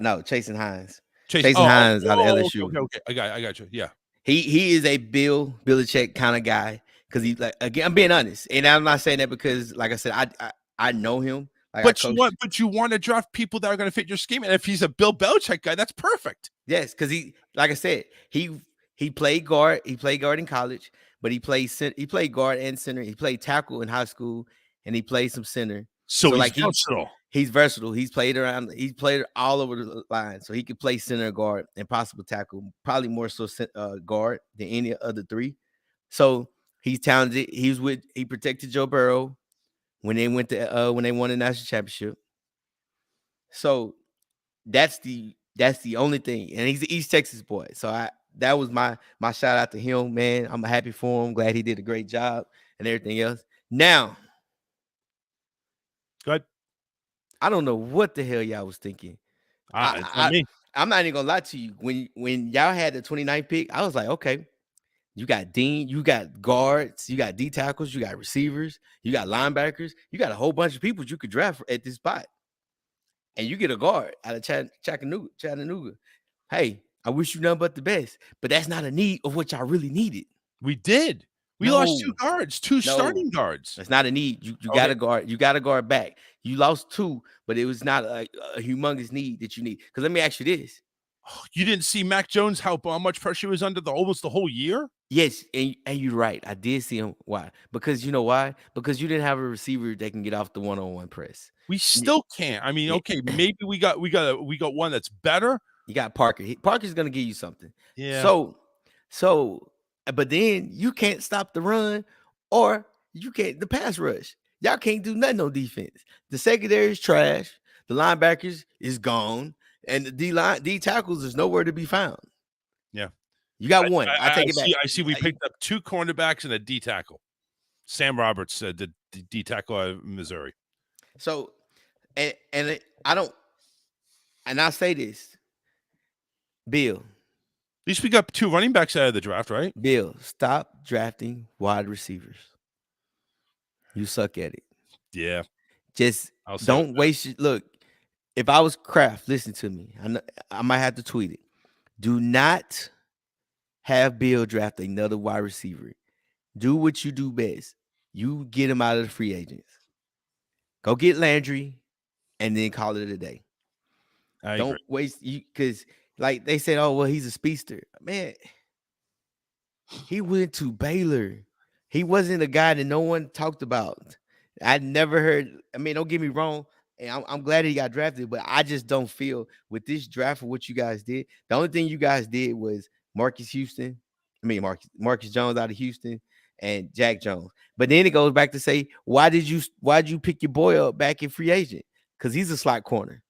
No, Jason Hines. Jason Hines out of LSU. Okay. I got you. Yeah. He is a Bill Belichick kind of guy, because he's again, I'm being honest, and I'm not saying that because, like I said, I know him. But you want to draft people that are going to fit your scheme, and if he's a Bill Belichick guy, that's perfect. Yes, because like I said, he played guard. He played guard in college, but he played guard and center. He played tackle in high school, and he played some center. So he's versatile. He's versatile. He's played all over the line, so he could play center, guard, and possible tackle. Probably more so guard than any other 3. So he's talented. He protected Joe Burrow when they won the national championship. So that's the only thing, and he's an East Texas boy. So that was my shout out to him, man. I'm happy for him. Glad he did a great job and everything else. Now, good. I don't know what the hell y'all was thinking. I'm not even gonna lie to you. When y'all had the 29th pick, I was like, okay, You got Dean, you got guards, you got D tackles, you got receivers, you got linebackers, you got a whole bunch of people you could draft at this spot. And you get a guard out of Chattanooga. Hey, I wish you nothing but the best, but that's not a need of what y'all really needed. We did. We lost 2 guards, 2 starting guards. That's not a need. You got a guard. You got a guard back. You lost 2, but it was not a humongous need that you need. Because let me ask you this: you didn't see Mac Jones how much pressure he was under almost the whole year? Yes, and you're right. I did see him. Why? Because you know why? Because you didn't have a receiver that can get off the one-on-one press. We still can't. I mean, okay, maybe we got one that's better. You got Parker. Parker's gonna give you something. Yeah. So, but then you can't stop the run, or you can't the pass rush. Y'all can't do nothing on defense. The secondary is trash. The linebackers is gone, and the D tackles is nowhere to be found. Yeah. You got one. I take it back. I see. We picked up 2 cornerbacks and a D tackle. Sam Roberts, the D tackle out of Missouri. So, and I don't, and I say this, Bill. At least we got 2 running backs out of the draft, right? Bill, stop drafting wide receivers. You suck at it. Yeah. Just don't waste it. Look, if I was Kraft, listen to me. I might have to tweet it. Do not have Bill draft another wide receiver. Do what you do best. You get him out of the free agents. Go get Landry and then call it a day. Don't waste you because like they said, oh, well, he's a speedster. Man, he went to Baylor. He wasn't a guy that no one talked about. I never heard. I mean, don't get me wrong. And I'm glad he got drafted, but I just don't feel with this draft for what you guys did. The only thing you guys did was Marcus Jones out of Houston and Jack Jones. But then it goes back to say, why'd you pick your boy up back in free agent? Because he's a slot corner.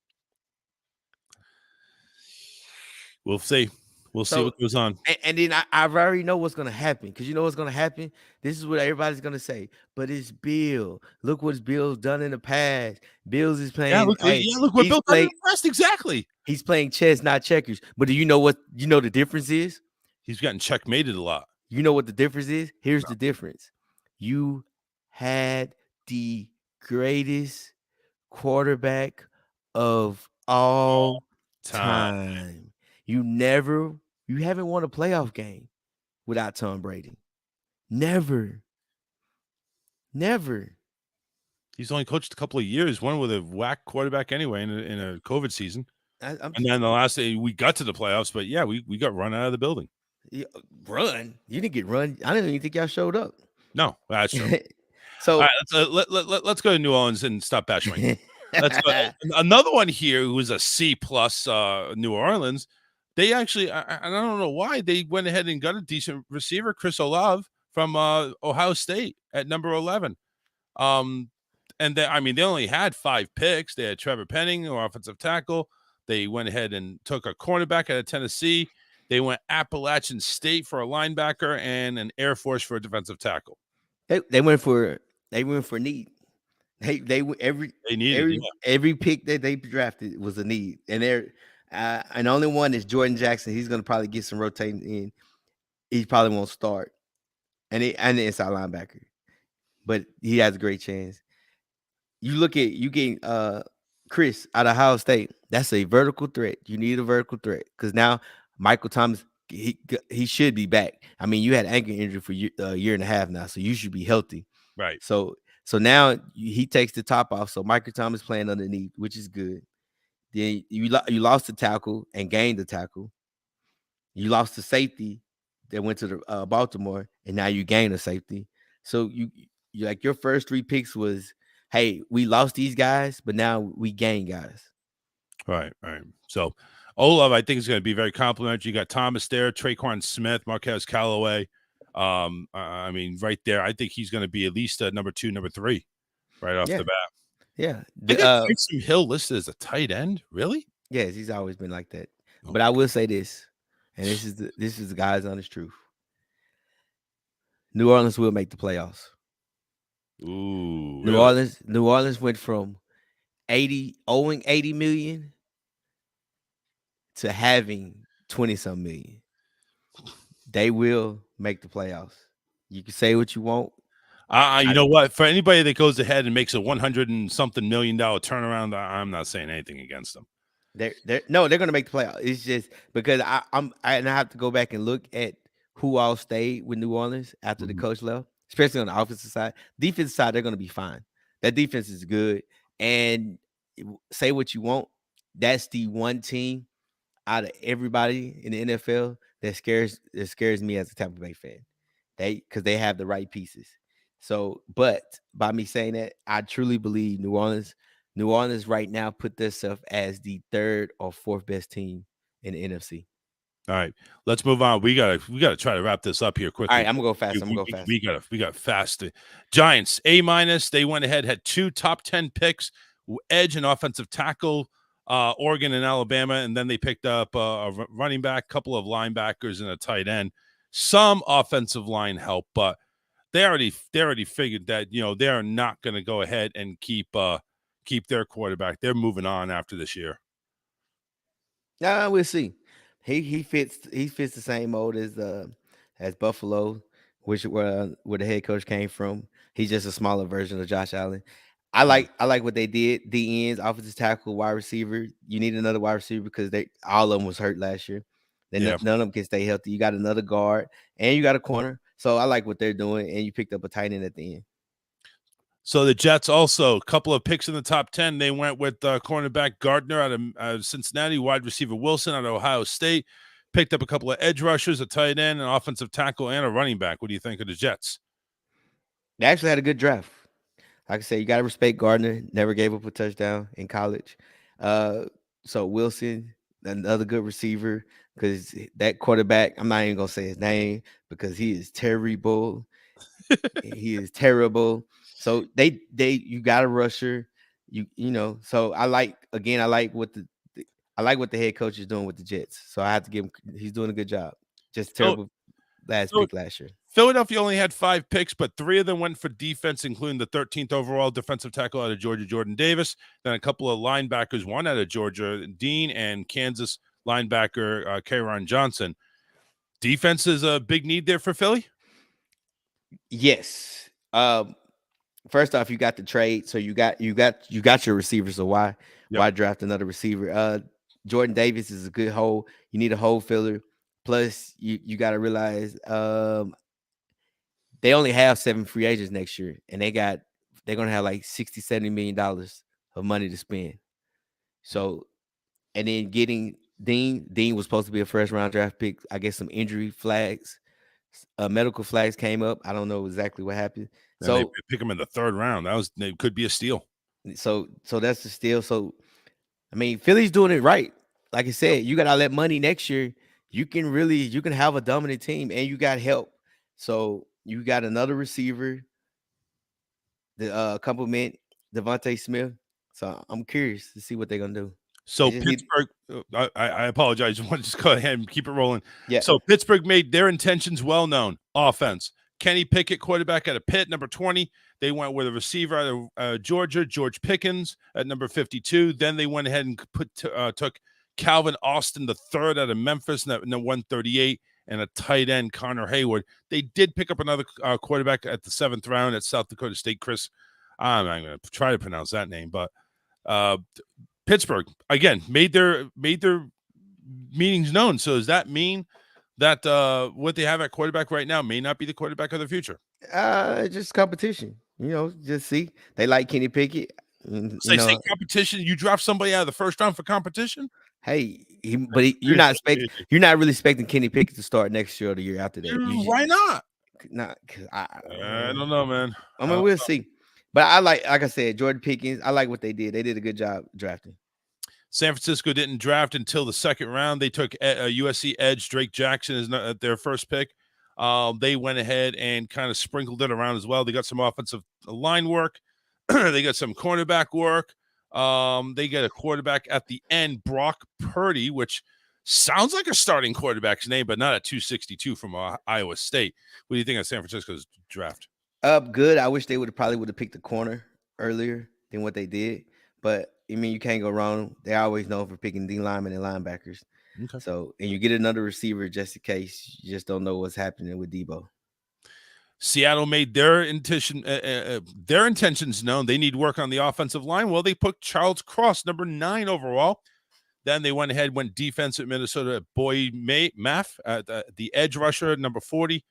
We'll see. We'll see what goes on. And then I already know what's going to happen. Because you know what's going to happen? This is what everybody's going to say. But it's Bill. Look what Bill's done in the past. Bill's is playing. Yeah, look what Bill done in the past. Exactly. He's playing chess, not checkers. But do you know what the difference is? He's gotten checkmated a lot. You know what the difference is? Here's the difference. You had the greatest quarterback of all time. You haven't won a playoff game without Tom Brady. Never. He's only coached a couple of years, one with a whack quarterback anyway in a COVID season. And then the last day we got to the playoffs, but yeah, we got run out of the building. Run? You didn't get run. I didn't even think y'all showed up. No, that's true. So all right, let's go to New Orleans and stop bashing. Let's go. Another one here who was a C plus New Orleans. They actually, I don't know why, they went ahead and got a decent receiver, Chris Olave from Ohio State at number 11. And they only had 5 picks. They had Trevor Penning, or offensive tackle. They went ahead and took a cornerback out of Tennessee. They went Appalachian State for a linebacker and an Air Force for a defensive tackle. They went for need. Every pick that they drafted was a need, and and only one is Jordan Jackson. He's going to probably get some rotating in. He probably won't start, and the inside linebacker, but he has a great chance. You getting Chris out of Ohio State. That's a vertical threat. You need a vertical threat because now Michael Thomas, he should be back. I mean, you had ankle injury for a year and a half now, so you should be healthy. Right. So now he takes the top off. So Michael Thomas playing underneath, which is good. Then you lost the tackle and gained the tackle. You lost the safety that went to the Baltimore, and now you gain a safety. So you like your first 3 picks was, hey, we lost these guys, but now we gain guys. Right. So Olave, I think, is going to be very complimentary. You got Thomas there, Traquan Smith, Marquez Callaway. Right there, I think he's going to be at least number 2, number 3, right off the bat. Yeah. Taysom Hill listed as a tight end, really? Yes, he's always been like that. Oh. But I will say this, and this is the guy's honest truth. New Orleans will make the playoffs. Ooh. New Orleans went from owing 80 million to having 20-some million. They will make the playoffs. You can say what you want. You know what? For anybody that goes ahead and makes a 100 and something $million turnaround, I'm not saying anything against them. They're going to make the playoffs. It's just because I have to go back and look at who all stayed with New Orleans after the coach left, especially on the offensive side. Defensive side, they're going to be fine. That defense is good. And say what you want, that's the one team out of everybody in the NFL that scares me as a Tampa Bay fan. Because they have the right pieces. So, but by me saying that, I truly believe New Orleans right now put themselves as the third or fourth best team in the NFC. All right, let's move on. We gotta try to wrap this up here quickly. All right, I'm gonna go fast. We got fast. Giants A-. They went ahead, had 2 top 10 picks, edge and offensive tackle, Oregon and Alabama, and then they picked up a running back, couple of linebackers, and a tight end. Some offensive line help, but they already figured that they are not going to go ahead and keep their quarterback. They're moving on after this year. We'll see. He fits the same mold as Buffalo, which where the head coach came from. He's just a smaller version of Josh Allen. I like what they did. The ends, offensive tackle, wide receiver. You need another wide receiver because all of them was hurt last year. None of them can stay healthy. You got another guard and you got a corner. So I like what they're doing. And you picked up a tight end at the end. So the Jets also, a couple of picks in the top 10. They went with cornerback Gardner out of Cincinnati, wide receiver Wilson out of Ohio State. Picked up a couple of edge rushers, a tight end, an offensive tackle, and a running back. What do you think of the Jets? They actually had a good draft. Like I said, you got to respect Gardner. Never gave up a touchdown in college. So Wilson, another good receiver, because that quarterback, I'm not even going to say his name because he is terrible. He is terrible. So you got a rusher, So I like what the head coach is doing with the Jets. So I have to give him. He's doing a good job. Just terrible pick last year. Philadelphia only had 5 picks, but 3 of them went for defense, including the 13th overall defensive tackle out of Georgia, Jordan Davis. Then a couple of linebackers, one out of Georgia, Dean, and Kansas linebacker K'Ron Johnson. Defense is a big need there for Philly. Yes. First off, you got the trade, so you got your receivers. So why draft another receiver? Jordan Davis is a good hole. You need a hole filler. Plus, you got to realize they only have 7 free agents next year, and they're gonna have like $60-70 million of money to spend. So, and then getting Dean was supposed to be a first round draft pick. I guess some injury flags. Medical flags came up. I don't know exactly what happened. And so they pick him in the 3rd round. It could be a steal. So that's the steal. So I mean, Philly's doing it right. Like I said, you got all that money next year. You can have a dominant team, and you got help. So you got another receiver. The compliment Devontae Smith. So I'm curious to see what they're gonna do. So Pittsburgh, I apologize. I want to just go ahead and keep it rolling. Yeah. So Pittsburgh made their intentions well known. Offense. Kenny Pickett, quarterback out of Pitt, number 20. They went with a receiver out of Georgia, George Pickens, at number 52. Then they went ahead and took Calvin Austin, the 3rd out of Memphis, at 138, and a tight end, Connor Hayward. They did pick up another quarterback at the 7th round at South Dakota State, Chris. I'm not going to try to pronounce that name, but Pittsburgh, again, made their meanings known. So does that mean that what they have at quarterback right now may not be the quarterback of the future? Just competition. Just see. They like Kenny Pickett. Say competition. You draft somebody out of the 1st round for competition? Hey, you're not really expecting Kenny Pickett to start next year or the year after that. Why not? Not I don't know, man. I mean, we'll see. But I like I said, Jordan Pickens. I like what they did. They did a good job drafting. San Francisco didn't draft until the 2nd round. They took USC edge Drake Jackson as their 1st pick. They went ahead and kind of sprinkled it around as well. They got some offensive line work. They got some cornerback work. They get a quarterback at the end, Brock Purdy, which sounds like a starting quarterback's name, but not at 262 from Iowa State. What do you think of San Francisco's draft? Good. I wish they would have picked the corner earlier than what they did. But I mean, you can't go wrong. They're always known for picking D linemen and linebackers. Okay. So, and you get another receiver just in case. You just don't know what's happening with Debo. Seattle made their intentions known. They need work on the offensive line. Well, they put Charles Cross, number 9 overall. Then they went defense at Minnesota. Boyd Maff, the edge rusher, number 40.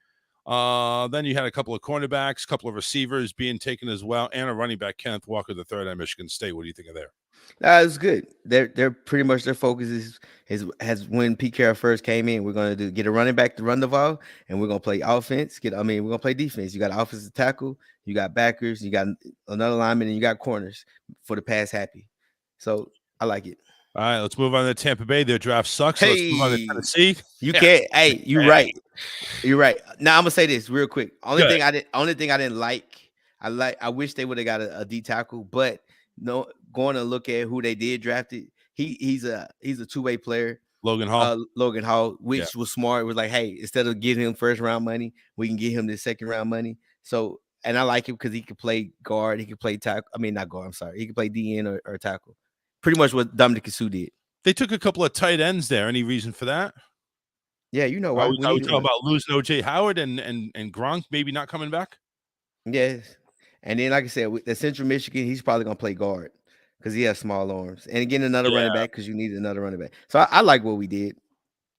Then you had a couple of cornerbacks, a couple of receivers being taken as well, and a running back, Kenneth Walker, the 3rd at Michigan State. What do you think of there? It's good. They're pretty much their focus has when Pete Carroll first came in. We're gonna get a running back to run the ball, and we're gonna play offense. We're gonna play defense. You got an offensive tackle, you got backers, you got another lineman, and you got corners for the pass happy. So I like it. All right, let's move on to Tampa Bay. Their draft sucks. So let's move on to Tennessee. You can't. Hey, you're right. You're right. Now I'm gonna say this real quick. Only thing I didn't like. I wish they would have got a D tackle, but no. Going to look at who they did drafted, he's a 2-way player. Logan Hall, which was smart. It was like, hey, instead of giving him first round money, we can get him the second round money. So, and I like him because he could play guard, he could play tackle. I mean, not guard. I'm sorry, he could play DN or tackle. Pretty much what Dominic Sue did. They took a couple of tight ends there. Any reason for that? Yeah, you know why. Are we talking about losing OJ Howard and Gronk maybe not coming back? Yes, and then like I said, with the Central Michigan, he's probably gonna play guard. Because he has small arms. And again, another running back because you need another running back. So I like what we did.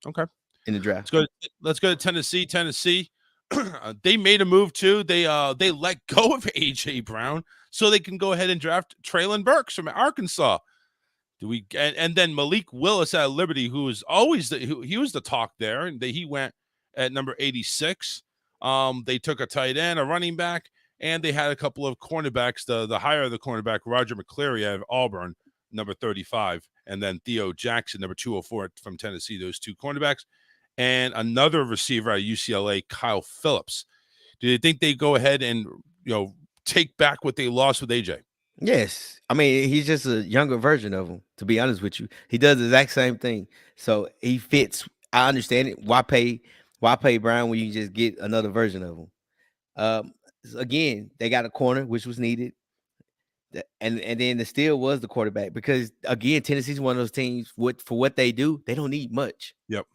Okay. In the draft. Let's go to Tennessee. Tennessee, they made a move too. They let go of A.J. Brown so they can go ahead and draft Traylon Burks from Arkansas. And then Malik Willis at Liberty, who was always he was the talk there, and he went at number 86. They took a tight end, a running back. And they had a couple of cornerbacks, the higher of the cornerback, Roger McCleary out of Auburn, number 35, and then Theo Jackson, number 204 from Tennessee, those 2 cornerbacks, and another receiver at UCLA, Kyle Phillips. Do you think they go ahead and take back what they lost with AJ? Yes. I mean, he's just a younger version of him, to be honest with you. He does the exact same thing. So he fits. I understand it. Why pay Brown when you just get another version of him? Again, they got a corner, which was needed. And then the steal was the quarterback because, again, Tennessee's one of those teams, for what they do, they don't need much. Yep.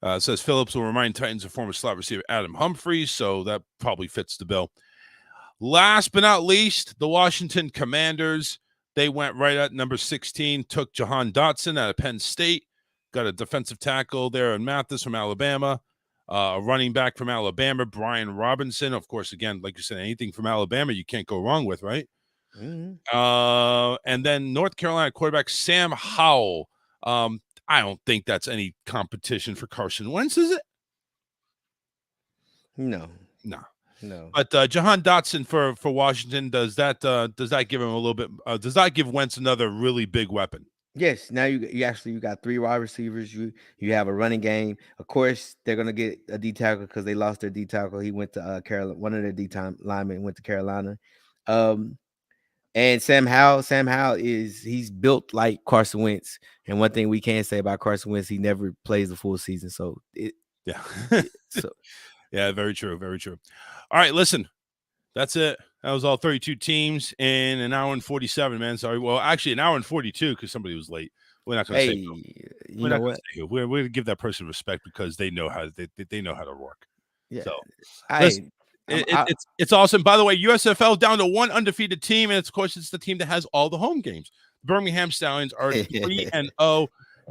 It says Phillips will remind Titans of former slot receiver Adam Humphries, so that probably fits the bill. Last but not least, the Washington Commanders. They went right at number 16, took Jahan Dotson out of Penn State, got a defensive tackle there in Mathis from Alabama. A running back from Alabama, Brian Robinson. Of course, again, like you said, anything from Alabama you can't go wrong with, right? Mm-hmm. And then North Carolina quarterback Sam Howell. I don't think that's any competition for Carson Wentz, is it? No. But Jahan Dotson for Washington, does that give him a little bit? Does that give Wentz another really big weapon? Yes, now you got 3 wide receivers. You have a running game. Of course, they're gonna get a D tackle because they lost their D tackle. He went to Carolina. One of their D linemen went to Carolina. And Sam Howell he's built like Carson Wentz. And one thing we can say about Carson Wentz, he never plays the full season. So yeah, very true, very true. All right, listen. That's it. That was all 32 teams in an hour and 47, man. Sorry. Well, actually, an hour and 42 because somebody was late. We're not going to say who. We're not going to say who. We're going to give that person respect because they know how they know how to work. Yeah. So it's awesome. By the way, USFL down to 1 undefeated team, and of course, it's the team that has all the home games. Birmingham Stallions are 3-0.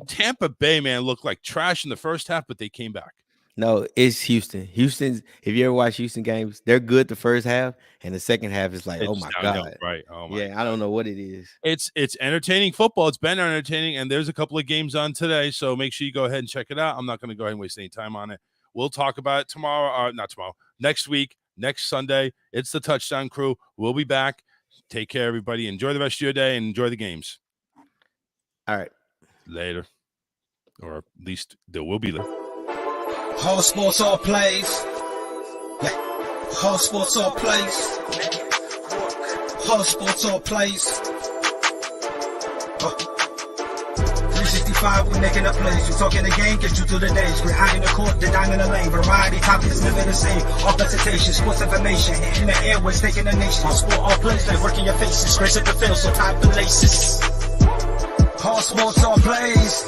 Tampa Bay, man, looked like trash in the first half, but they came back. No, it's Houston. Houston's, if you ever watch Houston games, they're good the first half, and the second half is like, oh my God. Right. Oh my God. I don't know what it is. It's entertaining football. It's been entertaining, and there's a couple of games on today, so make sure you go ahead and check it out. I'm not going to go ahead and waste any time on it. We'll talk about it tomorrow, not tomorrow, next week, next Sunday. It's the Touchdown Crew. We'll be back. Take care, everybody. Enjoy the rest of your day and enjoy the games. All right. Later. Or at least there will be there. All sports, all plays. Yeah. All sports, all plays. All sports, all plays. 365, we making a place. We talking the game, get you through the days. We're high in the court, the dime in the lane. Variety, topics, living the same. All presentation, sports information. Hitting the airways, taking the nation. All sport, all plays, like working your faces. Grace at the field, so tie the laces. All sports, all plays.